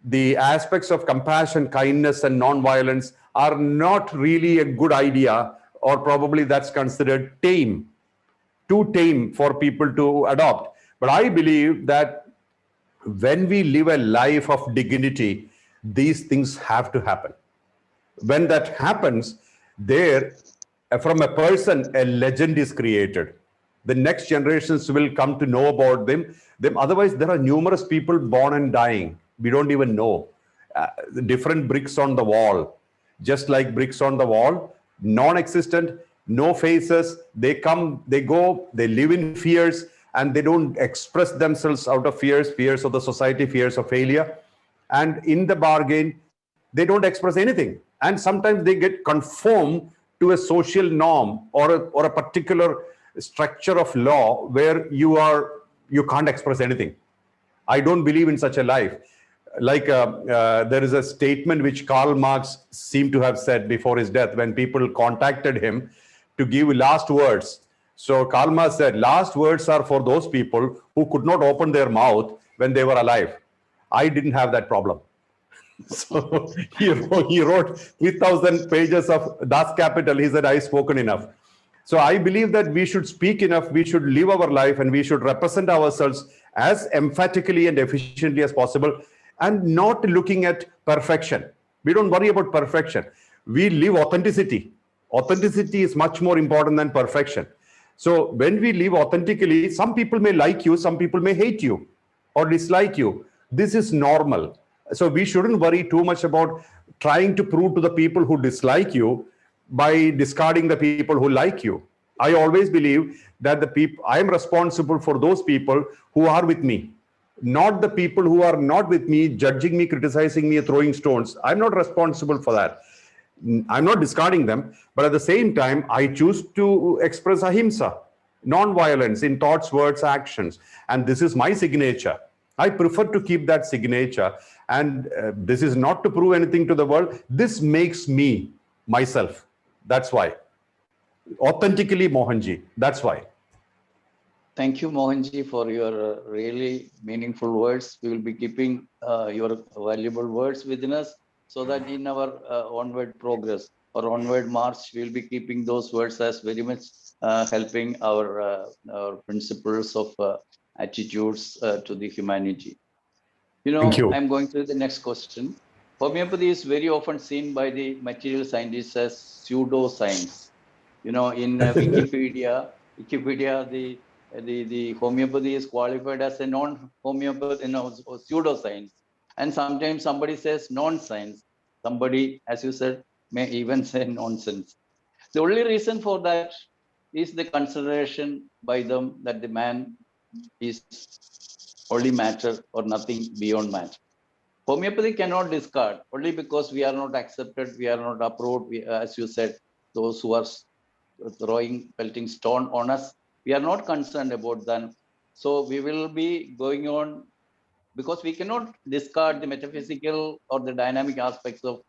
the aspects of compassion, kindness, and non-violence are not really a good idea, or probably that's considered too tame for people to adopt. But I believe that when we live a life of dignity, these things have to happen. When that happens, from a person, a legend is created. The next generations will come to know about them. Otherwise, there are numerous people born and dying. We don't even know. The different bricks on the wall, just like bricks on the wall, non-existent, no faces. They come, they go, they live in fears, and they don't express themselves out of fears of the society, fears of failure. And in the bargain, they don't express anything. And sometimes they get conformed to a social norm or a particular structure of law where you can't express anything. I don't believe in such a life. Like there is a statement which Karl Marx seemed to have said before his death, when people contacted him to give last words. So Karl Marx said, last words are for those people who could not open their mouth when they were alive. I didn't have that problem. So he wrote 3,000 pages of Das Kapital. He said, I've spoken enough. So I believe that we should speak enough, we should live our life, and we should represent ourselves as emphatically and efficiently as possible, and not looking at perfection. We don't worry about perfection. We live authenticity. Authenticity is much more important than perfection. So when we live authentically, some people may like you, some people may hate you or dislike you. This is normal. So we shouldn't worry too much about trying to prove to the people who dislike you by discarding the people who like you. I always believe that I am responsible for those people who are with me, not the people who are not with me, judging me, criticizing me, throwing stones. I'm not responsible for that. I'm not discarding them, but at the same time, I choose to express ahimsa, non-violence in thoughts, words, actions. And this is my signature. I prefer to keep that signature. And this is not to prove anything to the world. This makes me myself. That's why. Authentically Mohanji. That's why. Thank you, Mohanji, for your really meaningful words. We will be keeping your valuable words within us, so that in our onward progress or onward march, we will be keeping those words as very much helping our principles of attitudes to the humanity. Thank you. I'm going to the next question. Homeopathy is very often seen by the material scientists as pseudoscience. You know, in Wikipedia, the homeopathy is qualified as a non-homeopathy, pseudoscience. And sometimes somebody says non-science. Somebody, as you said, may even say nonsense. The only reason for that is the consideration by them that the man is only matter or nothing beyond matter. Homeopathy cannot discard only because we are not accepted, we are not approved. As you said, those who are pelting stone on us, we are not concerned about them. So we will be going on because we cannot discard the metaphysical or the dynamic aspects of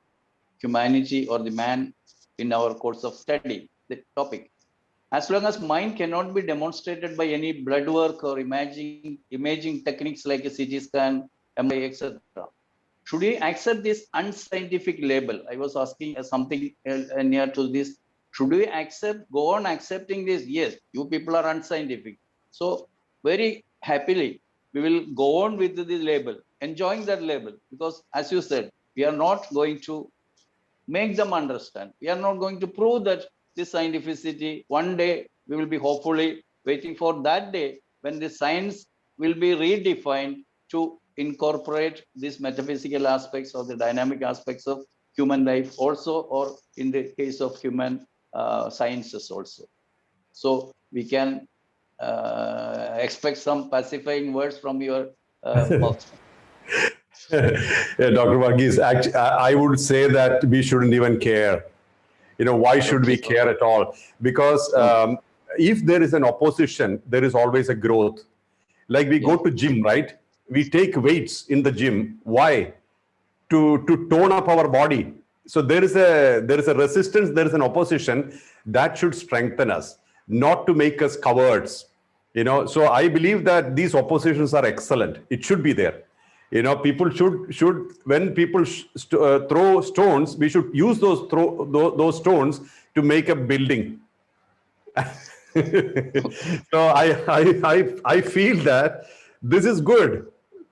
humanity or the man in our course of study, the topic. As long as mind cannot be demonstrated by any blood work or imaging techniques like a CT scan, MRI, etc. Should we accept this unscientific label? I was asking something near to this. Should we go on accepting this? Yes, you people are unscientific. So very happily, we will go on with the label, enjoying that label. Because as you said, we are not going to make them understand. We are not going to prove that this scientificity. One day, we will be hopefully waiting for that day when the science will be redefined to incorporate these metaphysical aspects or the dynamic aspects of human life also, or in the case of human sciences also. So we can expect some pacifying words from your mouth. Yeah, Dr. Varghese, actually, I would say that we shouldn't even care. Why should we care at all? Because if there is an opposition, there is always a growth. Like we go to gym, right? We take weights in the gym. Why? To tone up our body. So there is a resistance, there is an opposition that should strengthen us, not to make us cowards. So I believe that these oppositions are excellent. It should be there. People should when people throw stones, we should use those stones to make a building. So I feel that this is good.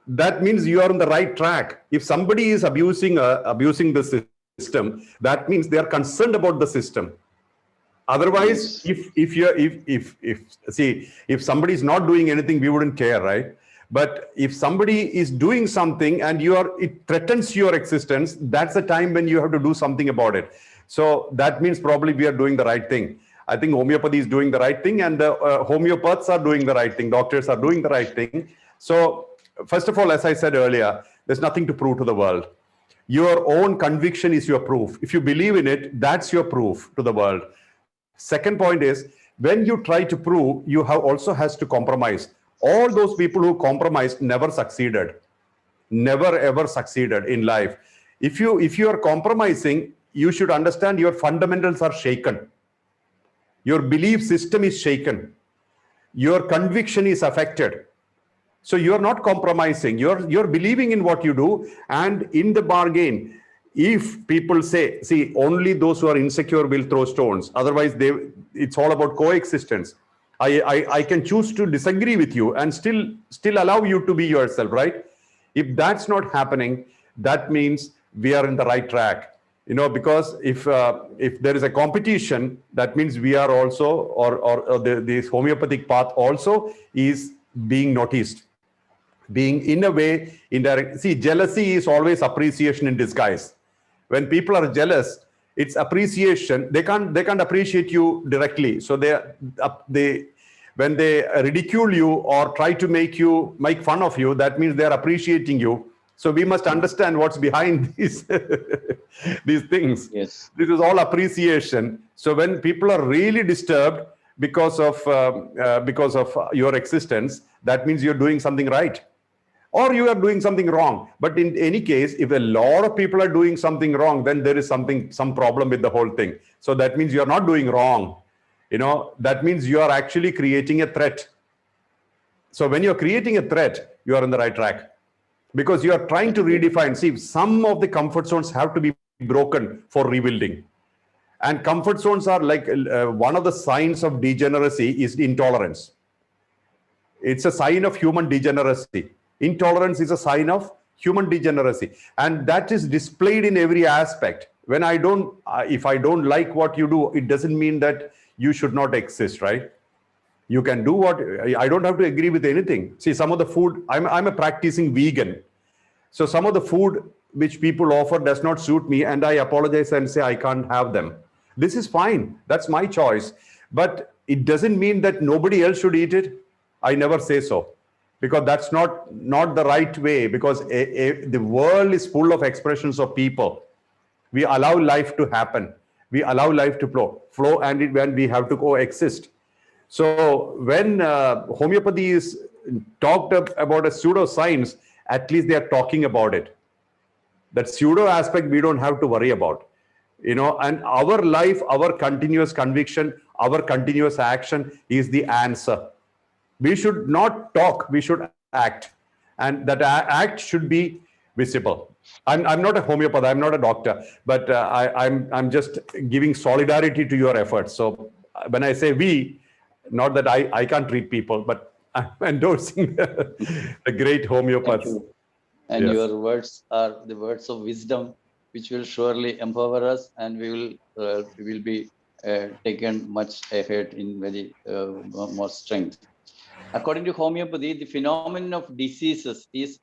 That means you are on the right track. If somebody is abusing the system, that means they are concerned about the system. Otherwise, if somebody is not doing anything, we wouldn't care, right? But if somebody is doing something and it threatens your existence, that's the time when you have to do something about it. So that means probably we are doing the right thing. I think homeopathy is doing the right thing, and the homeopaths are doing the right thing. Doctors are doing the right thing. So first of all, as I said earlier, there's nothing to prove to the world. Your own conviction is your proof. If you believe in it, that's your proof to the world. Second point is, when you try to prove, you also has to compromise. All those people who compromised never succeeded. Never ever succeeded in life. If you are compromising, you should understand your fundamentals are shaken. Your belief system is shaken. Your conviction is affected. So you're not compromising. You're believing in what you do, and in the bargain, if people say, see, only those who are insecure will throw stones. Otherwise, it's all about coexistence. I can choose to disagree with you and still allow you to be yourself, right? If that's not happening, that means we are in the right track. Because if there is a competition, that means we are also, or this homeopathic path also is being noticed, being in a way indirect. See, jealousy is always appreciation in disguise. When people are jealous, it's appreciation. They can't appreciate you directly. So when they ridicule you or try to make fun of you, that means they're appreciating you. So we must understand what's behind these things. Yes. This is all appreciation. So when people are really disturbed because of your existence, that means you're doing something right, or you are doing something wrong. But in any case, if a lot of people are doing something wrong, then there is some problem with the whole thing. So that means you're not doing wrong. That means you are actually creating a threat. So when you're creating a threat, you are on the right track, because you are trying to redefine. See, some of the comfort zones have to be broken for rebuilding. And comfort zones are like one of the signs of degeneracy is intolerance. It's a sign of human degeneracy. Intolerance is a sign of human degeneracy. And that is displayed in every aspect. When I don't, if I don't like what you do, it doesn't mean that you should not exist, right? You can do what, I don't have to agree with anything. See, some of the food, I'm a practicing vegan. So some of the food which people offer does not suit me, and I apologize and say I can't have them. This is fine. That's my choice. But it doesn't mean that nobody else should eat it. I never say so, because that's not the right way, because the world is full of expressions of people. We allow life to happen. We allow life to flow, and when we have to coexist. So when homeopathy is talked about a pseudoscience, at least they are talking about it. That pseudo aspect we don't have to worry about, and our life, our continuous conviction, our continuous action is the answer. We should not talk, we should act, and that act should be visible. I'm not a homeopath, I'm not a doctor, but I'm just giving solidarity to your efforts. So when I say we, not that I can't treat people, but I'm endorsing the great homeopaths. And Yes. your words are the words of wisdom, which will surely empower us, and we will be taken much ahead in very more strength. According to homeopathy, the phenomenon of diseases is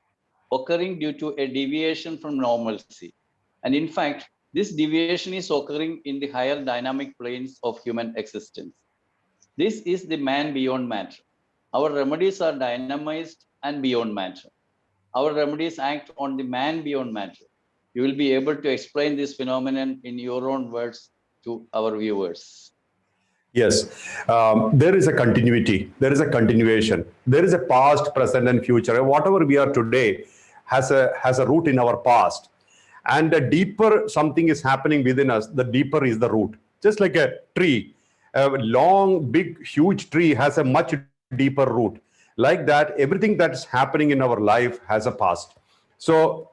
occurring due to a deviation from normalcy. And in fact, this deviation is occurring in the higher dynamic planes of human existence. This is the man beyond matter. Our remedies are dynamized and beyond matter. Our remedies act on the man beyond matter. You will be able to explain this phenomenon in your own words to our viewers. Yes, there is a continuity, there is a continuation, there is a past, present, and future. Whatever we are today has a root in our past. And the deeper something is happening within us, the deeper is the root. Just like a tree, a long, big, huge tree has a much deeper root. Like that, everything that's happening in our life has a past. So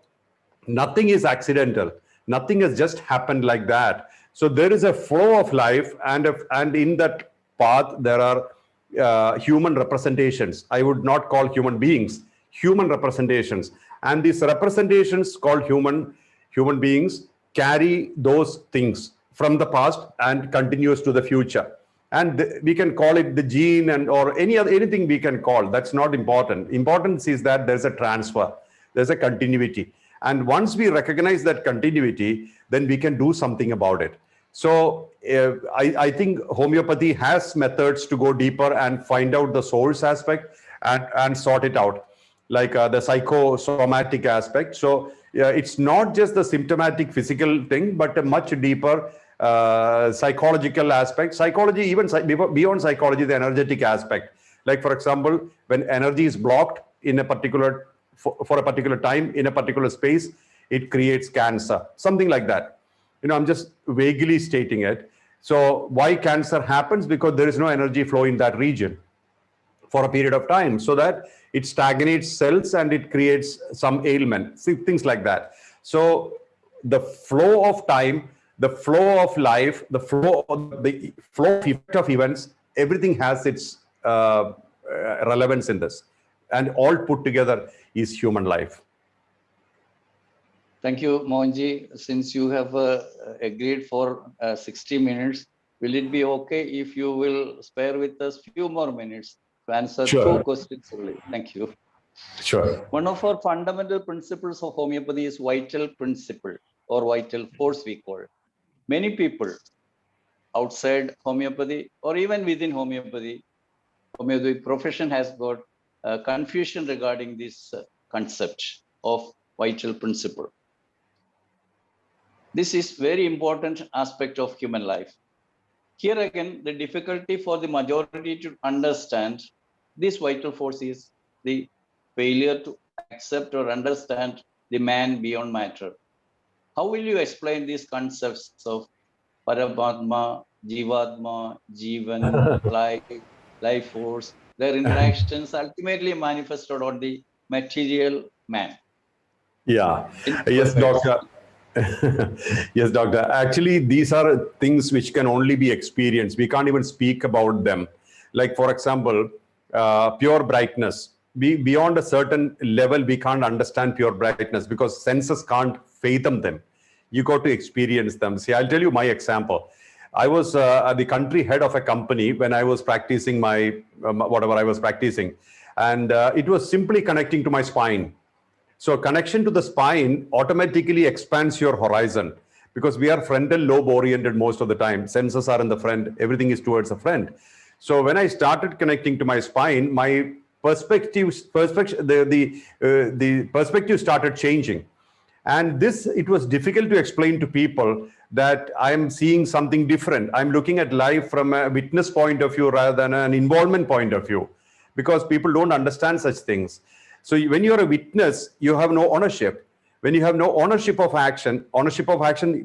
nothing is accidental. Nothing has just happened like that. So there is a flow of life, and in that path there are human representations. I would not call human beings, human representations. And these representations called human beings carry those things from the past and continues to the future. And we can call it the gene or anything we can call. That's not important. Importance is that there's a transfer, there's a continuity. And once we recognize that continuity, then we can do something about it. So I think homeopathy has methods to go deeper and find out the source aspect and sort it out, like the psychosomatic aspect. So it's not just the symptomatic physical thing, but a much deeper psychological aspect. Psychology, even beyond psychology, the energetic aspect. Like, for example, when energy is blocked in a particular for a particular time in a particular space, it creates cancer, something like that. I'm just vaguely stating it. So why cancer happens? Because there is no energy flow in that region for a period of time, so that it stagnates cells and it creates some ailment, things like that. So the flow of time, the flow of life, the flow effect of events, everything has its relevance in this, and all put together is human life. Thank you, Mohanji. Since you have agreed for 60 minutes, will it be okay if you will spare with us a few more minutes to answer Sure. 2 questions only? Thank you. Sure. One of our fundamental principles of homeopathy is vital principle, or vital force we call it. Many people outside homeopathy or even within homeopathy profession has got confusion regarding this concept of vital principle. This is very important aspect of human life. Here again, the difficulty for the majority to understand this vital force is the failure to accept or understand the man beyond matter. How will you explain these concepts of Paramatma, Jivatma, Jivan, life force, their interactions ultimately manifested on the material man? Yeah. Yes, doctor. Yes, doctor. Actually, these are things which can only be experienced. We can't even speak about them. Like, for example, pure brightness. beyond a certain level, we can't understand pure brightness because senses can't fathom them. You got to experience them. See, I'll tell you my example. I was the country head of a company when I was practicing my whatever I was practicing, and it was simply connecting to my spine. So connection to the spine automatically expands your horizon because we are frontal lobe oriented most of the time. Senses are in the front, everything is towards the front. So when I started connecting to my spine, my the perspective started changing. And this, it was difficult to explain to people that I'm seeing something different. I'm looking at life from a witness point of view rather than an involvement point of view, because people don't understand such things. So when you're a witness, you have no ownership. When you have no ownership of action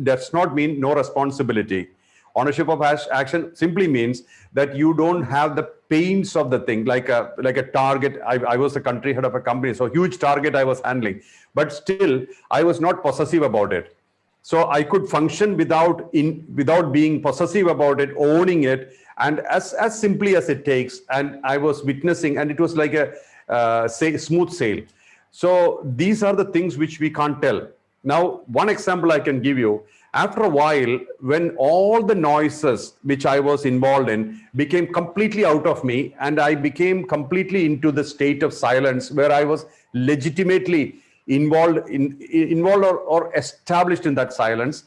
does not mean no responsibility. Ownership of action simply means that you don't have the pains of the thing, like a target. I was the country head of a company, so huge target I was handling, but still I was not possessive about it. So I could function without being possessive about it, owning it, and as simply as it takes. And I was witnessing, and it was like a smooth sail. So these are the things which we can't tell. Now, one example I can give you. After a while, when all the noises which I was involved in became completely out of me, and I became completely into the state of silence where I was legitimately involved or established in that silence,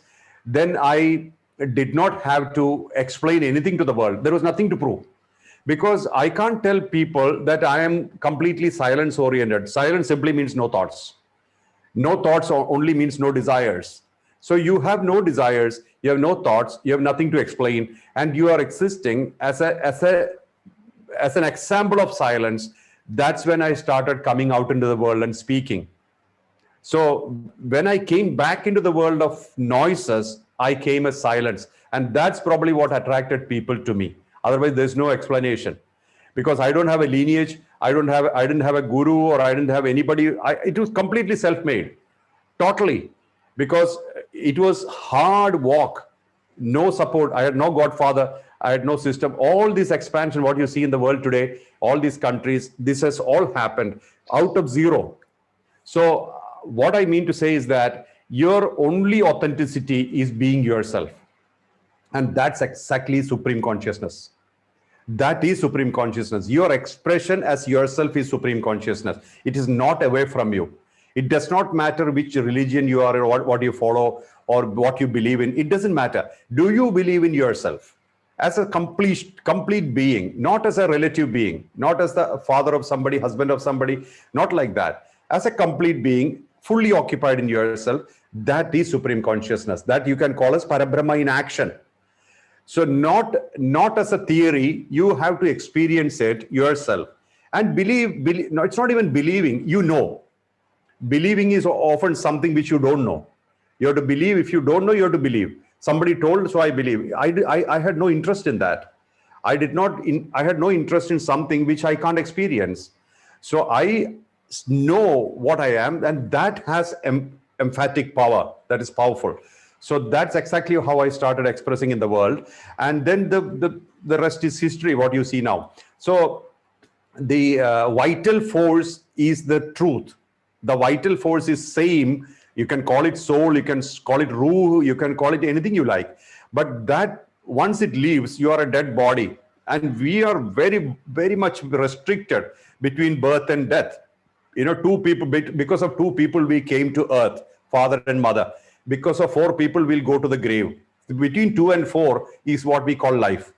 then I did not have to explain anything to the world. There was nothing to prove, because I can't tell people that I am completely silence oriented. Silence simply means no thoughts. No thoughts only means no desires. So you have no desires, you have no thoughts, you have nothing to explain, and you are existing as an example of silence. That's when I started coming out into the world and speaking. So when I came back into the world of noises, I came as silence. And that's probably what attracted people to me. Otherwise, there's no explanation. Because I don't have a lineage, I didn't have a guru, or I didn't have anybody. It was completely self-made, totally. Because it was hard work, no support. I had no godfather, I had no system. All this expansion, what you see in the world today, all these countries, this has all happened out of zero. So what I mean to say is that your only authenticity is being yourself. And that's exactly supreme consciousness. That is supreme consciousness. Your expression as yourself is supreme consciousness. It is not away from you. It does not matter which religion you are, or what you follow, or what you believe in. It doesn't matter. Do you believe in yourself as a complete being, not as a relative being, not as the father of somebody, husband of somebody, not like that. As a complete being, fully occupied in yourself, that is supreme consciousness. That you can call as Parabrahma in action. So not as a theory, you have to experience it yourself. And believe. No, it's not even believing, you know. Believing is often something which you don't know. You have to believe. If you don't know, you have to believe. Somebody told, so I believe. I had no interest in that. I had no interest in something which I can't experience. So I know what I am, and that has emphatic power. That is powerful. So that's exactly how I started expressing in the world. And then the rest is history, what you see now. So the vital force is the truth. The vital force is same. You can call it soul, you can call it ruh, you can call it anything you like. But that once it leaves, you are a dead body. And we are very, very much restricted between birth and death. You know, because of two people, we came to earth, father and mother. Because of four people, we'll go to the grave. Between 2 and 4 is what we call life.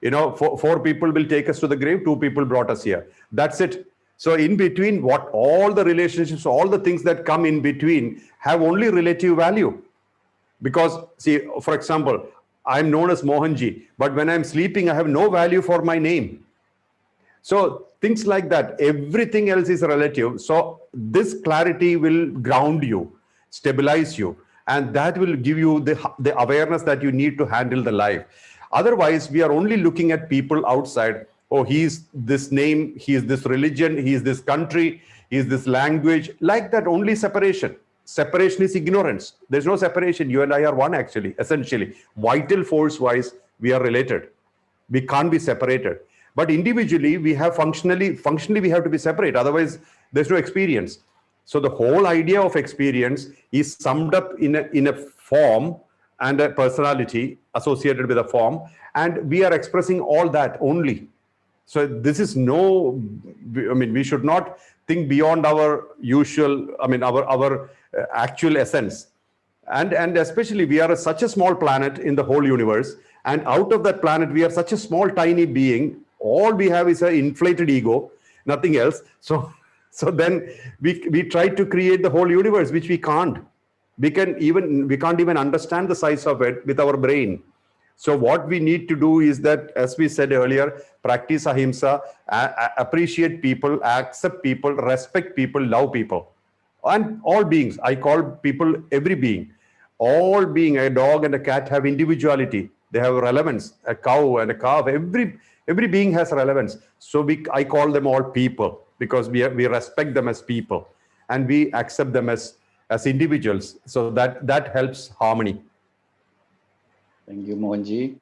You know, four people will take us to the grave, 2 people brought us here. That's it. So in between, all the relationships, all the things that come in between have only relative value. Because, see, for example, I'm known as Mohanji, but when I'm sleeping, I have no value for my name. So things like that, everything else is relative. So this clarity will ground you, stabilize you, and that will give you the awareness that you need to handle the life. Otherwise, we are only looking at people outside. Oh, he's this name, he is this religion, he is this country, he is this language. Like that, only separation. Separation is ignorance. There's no separation. You and I are one, actually, essentially. Vital force-wise, we are related. We can't be separated. But individually, we have functionally we have to be separate. Otherwise, there's no experience. So the whole idea of experience is summed up in a form and a personality associated with a form, and we are expressing all that only. So this is no, I mean, we should not think beyond our usual, I mean, our actual essence. And especially we are such a small planet in the whole universe, and out of that planet we are such a small tiny being. All we have is an inflated ego, nothing else. So then we try to create the whole universe, which we can't. We can't even understand the size of it with our brain. So what we need to do is that, as we said earlier, practice ahimsa, appreciate people, accept people, respect people, love people, and all beings. I call people every being. All being, a dog and a cat have individuality. They have relevance. A cow and a calf, every being has relevance. So I call them all people, because we respect them as people, and we accept them as individuals. So that helps harmony. Thank you, Mohanji.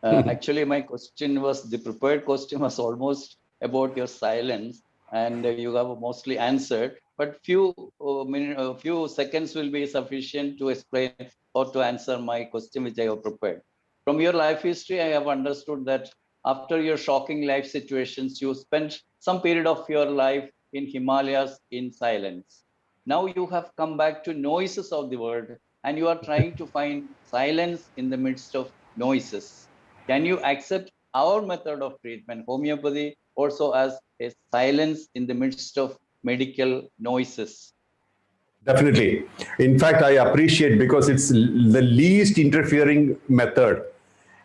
Actually, my question was, the prepared question was almost about your silence, and you have mostly answered. But few seconds will be sufficient to explain or to answer my question, which I have prepared. From your life history, I have understood that after your shocking life situations, you spent some period of your life in Himalayas in silence. Now you have come back to noises of the world, and you are trying to find silence in the midst of noises. Can you accept our method of treatment, homeopathy, also as a silence in the midst of medical noises? Definitely. In fact, I appreciate, because it's the least interfering method.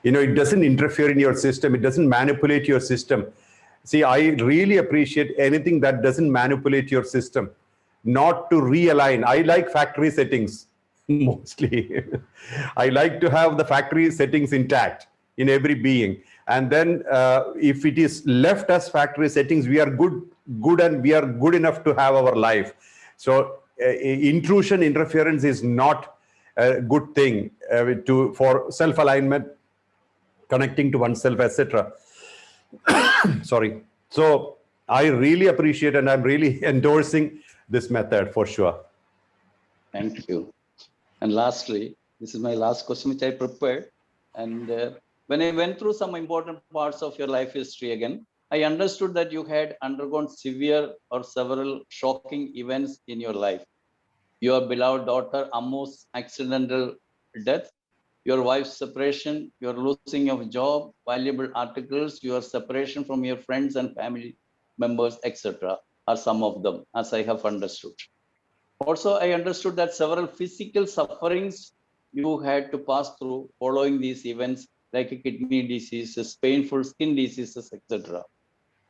It doesn't interfere in your system. It doesn't manipulate your system. See, I really appreciate anything that doesn't manipulate your system, not to realign. I like factory settings mostly. I like to have the factory settings intact in every being. And then if it is left as factory settings, we are good and we are good enough to have our life. So intrusion, interference is not a good thing for self-alignment, connecting to oneself, etc. Sorry. So I really appreciate, and I'm really endorsing this method for sure. Thank you. And lastly, this is my last question, which I prepared. And when I went through some important parts of your life history again, I understood that you had undergone severe or several shocking events in your life. Your beloved daughter Ammu's accidental death, your wife's separation, your losing of job, valuable articles, your separation from your friends and family members, etc., are some of them, as I have understood. Also, I understood that several physical sufferings you had to pass through following these events, like kidney diseases, painful skin diseases, etc.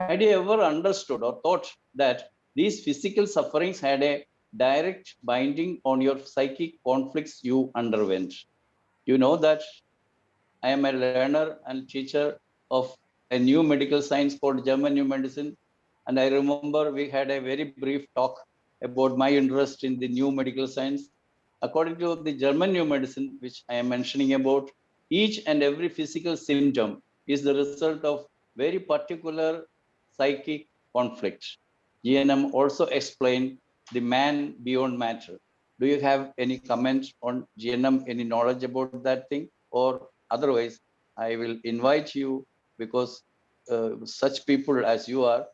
Had you ever understood or thought that these physical sufferings had a direct binding on your psychic conflicts you underwent? You know that I am a learner and teacher of a new medical science called German New Medicine. And I remember we had a very brief talk about my interest in the new medical science. According to the German New Medicine, which I am mentioning about, each and every physical symptom is the result of very particular psychic conflict. GNM also explained the man beyond matter. Do you have any comment on GNM, any knowledge about that thing? Or otherwise, I will invite you, because such people as you are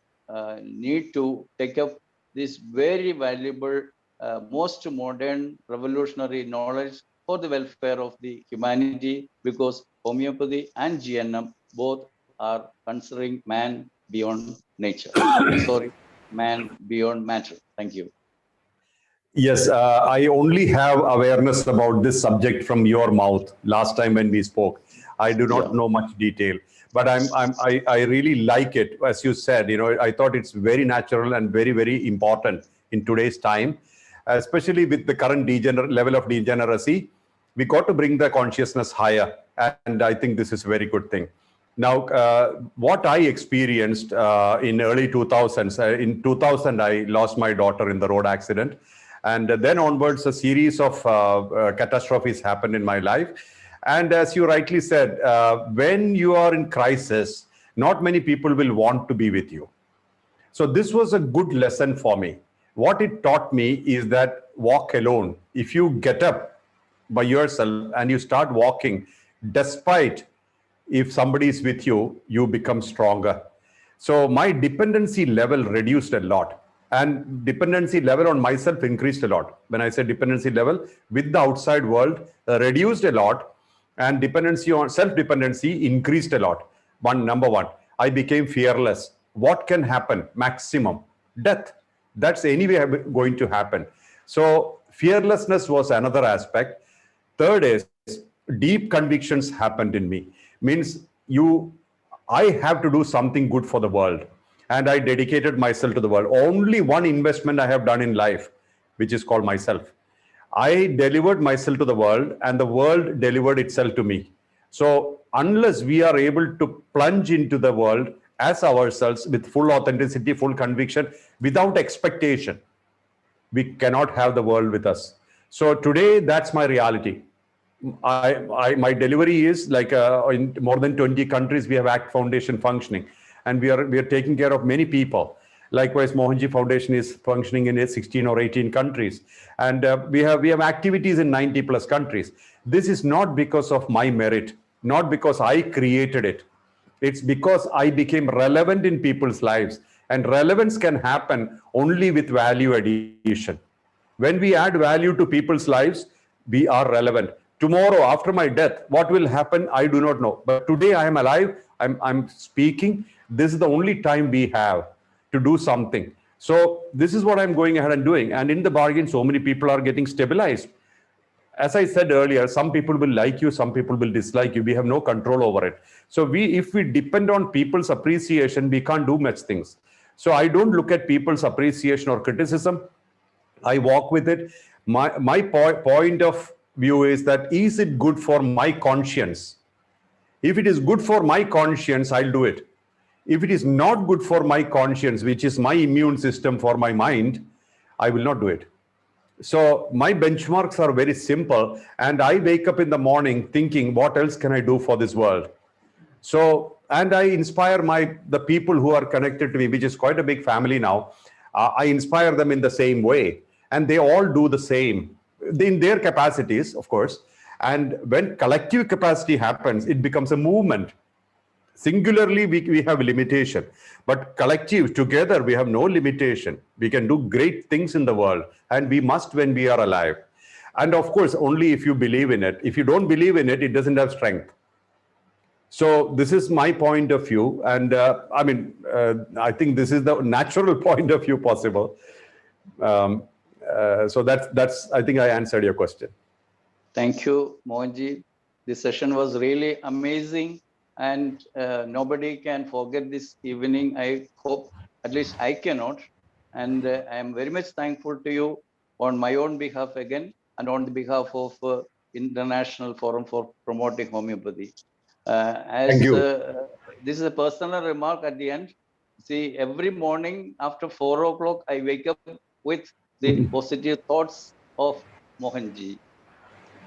need to take up this very valuable, most modern, revolutionary knowledge for the welfare of the humanity, because homeopathy and GNM both are considering man beyond nature. Sorry, man beyond matter. Thank you. Yes, I only have awareness about this subject from your mouth last time when we spoke. I do not know much detail, but I really like it. As you said, I thought it's very natural and very, very important in today's time, especially with the current level of degeneracy. We got to bring the consciousness higher, and I think this is a very good thing. Now, what I experienced in early 2000s, in 2000, I lost my daughter in the road accident. And then onwards, a series of catastrophes happened in my life. And as you rightly said, when you are in crisis, not many people will want to be with you. So this was a good lesson for me. What it taught me is that walk alone. If you get up by yourself and you start walking, despite if somebody is with you, you become stronger. So my dependency level reduced a lot, and dependency level on myself increased a lot. When I say dependency level with the outside world reduced a lot, and dependency on self-dependency increased a lot. Number one, I became fearless. What can happen? Maximum death. That's anyway going to happen. So fearlessness was another aspect. Third is deep convictions happened in me. Means I have to do something good for the world, and I dedicated myself to the world. Only one investment I have done in life, which is called myself. I delivered myself to the world, and the world delivered itself to me. So unless we are able to plunge into the world as ourselves with full authenticity, full conviction, without expectation, we cannot have the world with us. So today, that's my reality. My delivery is like in more than 20 countries, we have ACT Foundation functioning, and we are taking care of many people. Likewise, Mohanji Foundation is functioning in 16 or 18 countries, and we have activities in 90 plus countries. This is not because of my merit, not because I created it. It's because I became relevant in people's lives, and relevance can happen only with value addition. When we add value to people's lives, we are relevant. Tomorrow, after my death, what will happen? I do not know. But today I am alive, I'm speaking. This is the only time we have to do something. So this is what I'm going ahead and doing. And in the bargain, so many people are getting stabilized. As I said earlier, some people will like you, some people will dislike you. We have no control over it. So if we depend on people's appreciation, we can't do much things. So I don't look at people's appreciation or criticism. I walk with it. My point of view is that, is it good for my conscience? If it is good for my conscience, I'll do it. If it is not good for my conscience, which is my immune system for my mind, I will not do it. So my benchmarks are very simple, and I wake up in the morning thinking, what else can I do for this world? So, and I inspire the people who are connected to me, which is quite a big family now. I inspire them in the same way, and they all do the same in their capacities, of course. And when collective capacity happens, it becomes a movement. Singularly, we have limitation, but collective, together, we have no limitation. We can do great things in the world, and we must when we are alive. And of course, only if you believe in it. If you don't believe in it, it doesn't have strength. So this is my point of view. And I think this is the natural point of view possible. So that's, I think I answered your question. Thank you, Mohanji. This session was really amazing, and nobody can forget this evening. I hope, at least I cannot. And I am very much thankful to you on my own behalf again, and on the behalf of International Forum for Promoting Homeopathy. Thank you. This is a personal remark at the end. See, every morning after 4 o'clock, I wake up with the positive thoughts of Mohanji.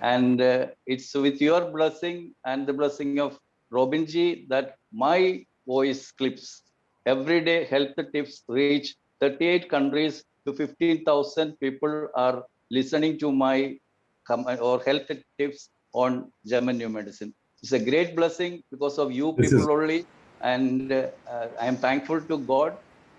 And it's with your blessing and the blessing of Robinji that my voice clips, everyday health tips reach 38 countries to 15,000 people are listening to my or health tips on German New Medicine. It's a great blessing because of you people only. And I am thankful to God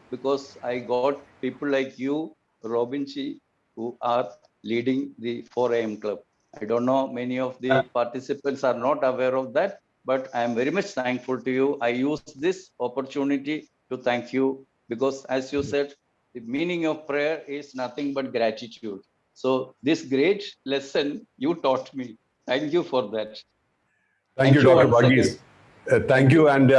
because I got people like you, Robinji, who are leading the 4 a.m. club. I don't know, many of the participants are not aware of that, but I am very much thankful to you. I use this opportunity to thank you because, as you said, the meaning of prayer is nothing but gratitude. So this great lesson you taught me. Thank you for that. Thank you, Dr. Varghese. Thank you. And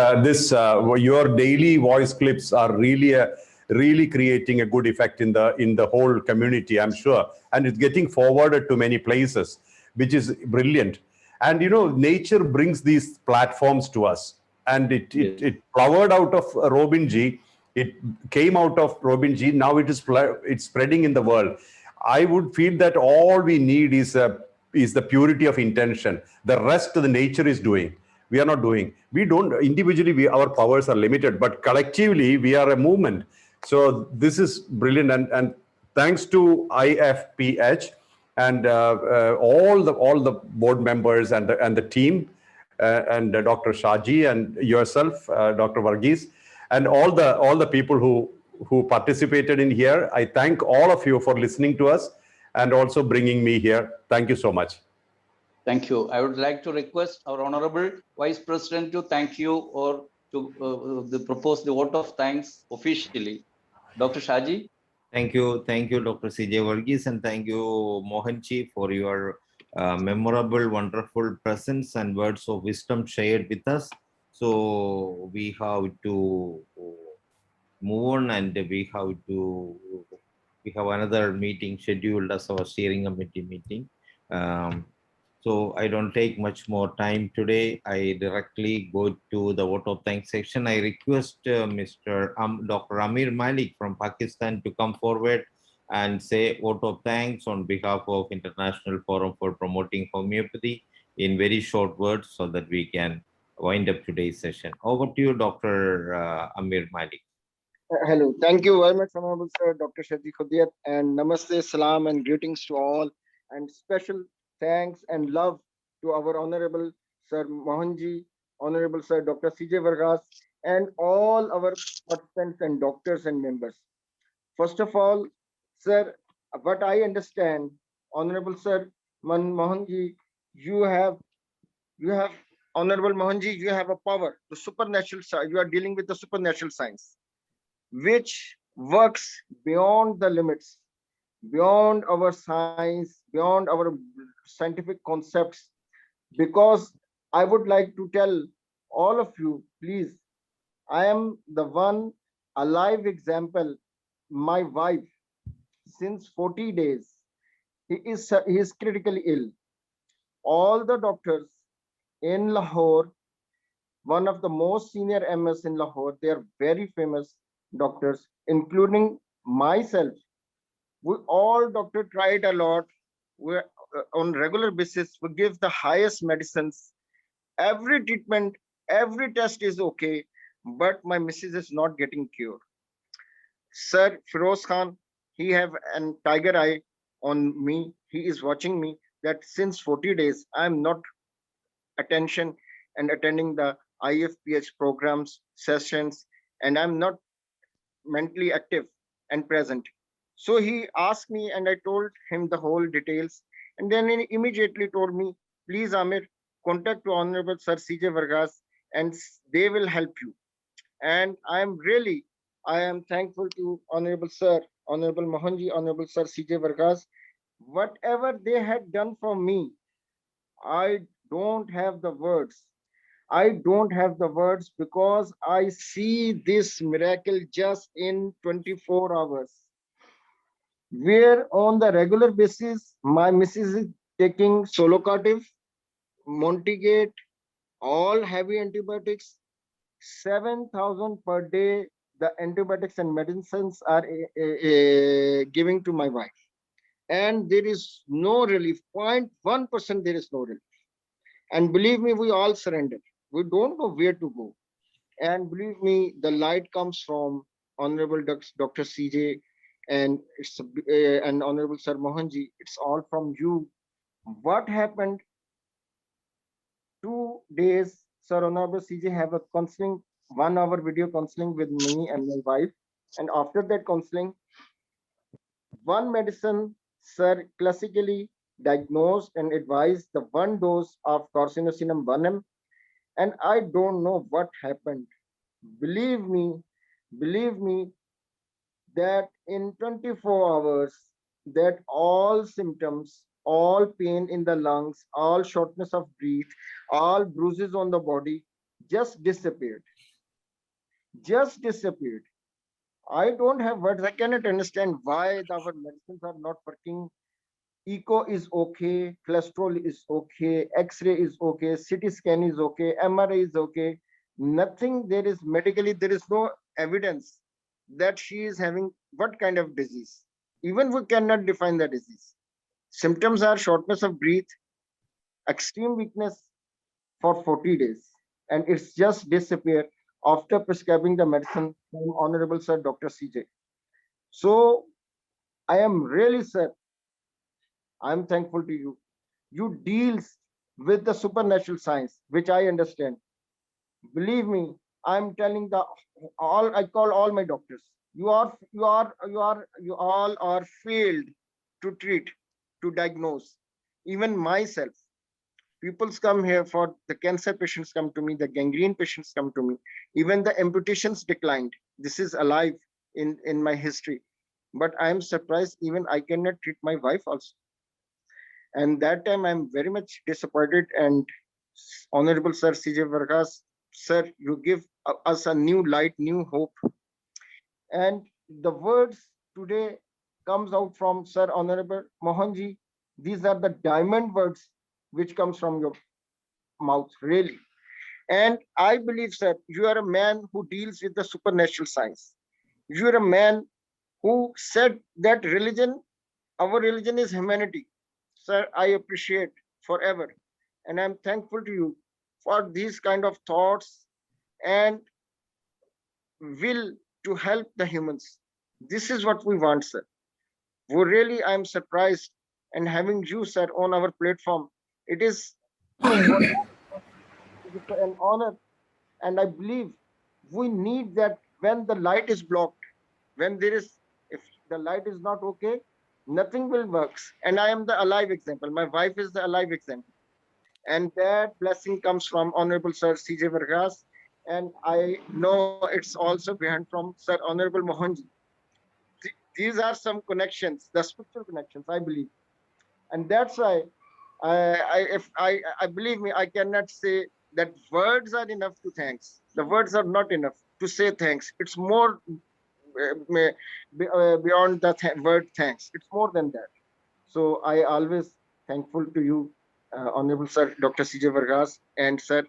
your daily voice clips are really creating a good effect in the whole community, I'm sure. And it's getting forwarded to many places, which is brilliant. And nature brings these platforms to us, and it flowered out of Robinji. It came out of Robinji. Now it's spreading in the world. I would feel that all we need is the purity of intention. The rest the nature is doing. we are not doing. We don't individually, our powers are limited, but collectively we are a movement. So this is brilliant, and thanks to IFPH and all the board members and the team, and Dr. Shaji and yourself, Dr. Varghese, and all the people who participated in here. I thank all of you for listening to us and also bringing me here. Thank you so much. Thank you. I would like to request our Honorable Vice President to thank you or to propose the vote of thanks officially. Dr. Shaji. Thank you, Dr. Cj Varghese, and thank you, Mohanji, for your memorable, wonderful presence and words of wisdom shared with us. So we have to move on, and we have another meeting scheduled as our steering committee meeting. So I don't take much more time today. I directly go to the vote of thanks section. I request Dr. Amir Malik from Pakistan to come forward and say vote of thanks on behalf of International Forum for Promoting Homeopathy in very short words so that we can wind up today's session. Over to you, Dr. Amir Malik. Hello. Thank you very much, Honorable Sir, Dr. Shadi Khudiyat, and Namaste, Salam, and greetings to all. And special thanks and love to our Honorable Sir Mohanji, Honorable Sir Dr. Cj Varghese, and all our participants and doctors and members. First of all, Sir, what I understand, Honorable Sir Mohanji, you have, Honorable Mohanji, you have a power, the supernatural side. You are dealing with the supernatural science, which works beyond the limits, beyond our science, beyond our scientific concepts. Because I would like to tell all of you, please, I am the one alive example. My wife, since 40 days, he is critically ill. All the doctors in Lahore, one of the most senior MS in Lahore, they are very famous doctors, including myself. We all doctor tried a lot. We on regular basis we give the highest medicines. Every treatment, every test is okay, but my missus is not getting cured. Sir Firoz Khan, he have an tiger eye on me. He is watching me that since 40 days I am not attention and attending the IFPH programs, sessions, and I'm not mentally active and present. So he asked me and I told him the whole details. And then he immediately told me, please Amir, contact to Honorable Sir Cj Varghese and they will help you. And I am thankful to Honorable Sir, Honorable Mohanji, Honorable Sir Cj Varghese. Whatever they had done for me, I don't have the words. I don't have the words because I see this miracle just in 24 hours. Where on the regular basis, my missus is taking Solocative, Montigate, all heavy antibiotics, 7,000 per day. The antibiotics and medicines are giving to my wife. And there is no relief, 0.1% there is no relief. And believe me, we all surrender. We don't know where to go. And believe me, the light comes from Honorable Dr. CJ and and Honorable Sir Mohanji. It's all from you. What happened? 2 days, Sir Honorable CJ have a counseling, 1 hour video counseling with me and my wife. And after that counseling, one medicine, Sir, classically diagnosed and advised the 1 dose of carcinosinum 1M, and I don't know what happened. Believe me, that in 24 hours, that all symptoms, all pain in the lungs, all shortness of breath, all bruises on the body just disappeared. Just disappeared. I don't have words. I cannot understand why our medicines are not working. Echo is okay, cholesterol is okay, X-ray is okay, CT scan is okay, MRI is okay. Nothing there is medically, there is no evidence that she is having what kind of disease. Even we cannot define the disease. Symptoms are shortness of breath, extreme weakness for 40 days. and it's just disappeared after prescribing the medicine from Honorable Sir Dr. CJ. So I am really, sir, I'm thankful to you. You deals with the supernatural science, which I understand. Believe me, I'm telling the all, I call all my doctors. You all are failed to treat, to diagnose. Even myself. People's come here for the cancer patients come to me, the gangrene patients come to me, even the amputations declined. This is alive in my history. But I'm surprised even I cannot treat my wife also. And that time I'm very much disappointed. And Honorable Sir Cj Varghese, sir, you give us a new light, new hope. And the words today comes out from Sir Honorable Mohanji. These are the diamond words which comes from your mouth, really. And I believe, sir, you are a man who deals with the supernatural science. You are a man who said that our religion is humanity. Sir, I appreciate forever. And I'm thankful to you for these kind of thoughts and will to help the humans. This is what we want, sir. We really, I'm surprised and having you, sir, on our platform. It is for it is an honor, and I believe we need that when the light is blocked, when there is, if the light is not okay, nothing will works. And I am the alive example. My wife is the alive example. And that blessing comes from Honorable Sir Cj Varghese. And I know it's also behind from Sir Honorable Mohanji. These are some connections, the spiritual connections, I believe. And that's why I believe me, I cannot say that words are enough to thanks. The words are not enough to say thanks. It's more beyond the word thanks. It's more than that. So I always thankful to you, Honorable Sir Dr. Cj Varghese and Sir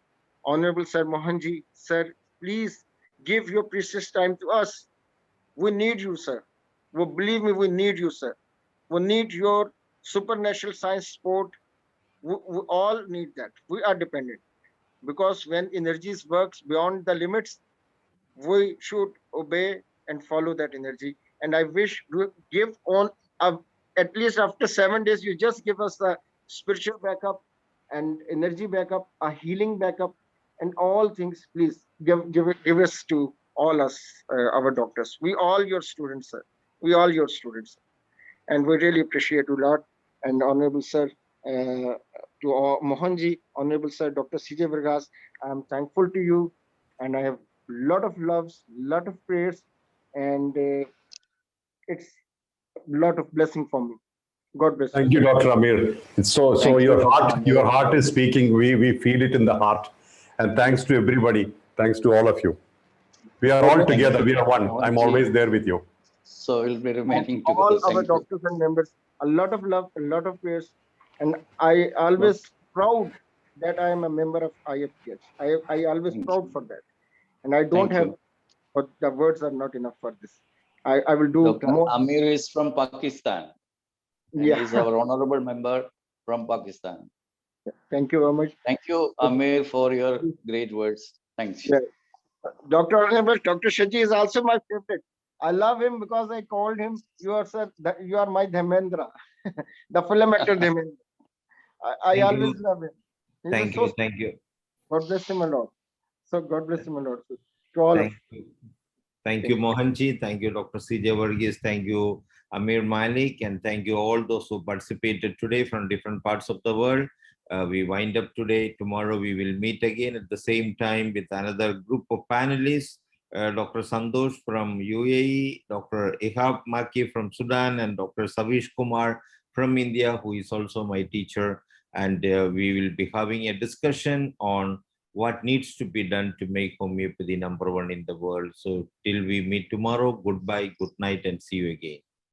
Honorable Sir Mohanji. Sir, please give your precious time to us. We need you, sir. Well, believe me, we need you, sir. We need your supernatural science support. We all need that. We are dependent because when energies works beyond the limits, we should obey and follow that energy. And I wish you give on at least after 7 days, you just give us a spiritual backup and energy backup, a healing backup, and all things. Please give us to all us, our doctors. We all your students, sir. We all your students, and we really appreciate you a lot. And Honorable Sir, to Mohanji, Honorable Sir Dr. Cj Varghese, I am thankful to you, and I have lot of loves, lot of prayers, and it's a lot of blessing for me. God bless you, Thank you, sir. Dr. Amir. It's so Thank you, Dr. your Amir. heart is speaking. We feel it in the heart. And thanks to everybody. Thanks to all of you. We are all God bless Thank together. you, We are one. I'm Mohanji. always there with you. So we'll be and remaining all together. our Thank you. doctors and members a lot of love, a lot of prayers, and I No, always proud that I am a member of IFPH. I always thank proud you. for that, and I don't Thank have, you. but the words are not enough for this. I will do Dr. more. Amir is from Pakistan and Yeah, he's our honorable member from Pakistan. thank you very much. Thank you, Amir, for your great words. Thanks. Yeah. Dr. Honorable Dr. Shaji is also my favorite. I love him because I called him, you are sir, you are my Dhamendra, the film actor Dhamendra. I Thank always you. love him. He's Thank so, you. Thank you. God bless him a lot. So God bless him a lot. So, to all of Thank you. Thank you, Mohanji. Thank you, Dr. Cj Varghese. Thank you, Amir Malik. And thank you all those who participated today from different parts of the world. We wind up today. Tomorrow we will meet again at the same time with another group of panelists. Dr. Santosh from UAE, Dr. Ihab Maki from Sudan, and Dr. Savish Kumar from India, who is also my teacher. And we will be having a discussion on what needs to be done to make homeopathy #1 in the world. So till we meet tomorrow, goodbye, good night, and see you again.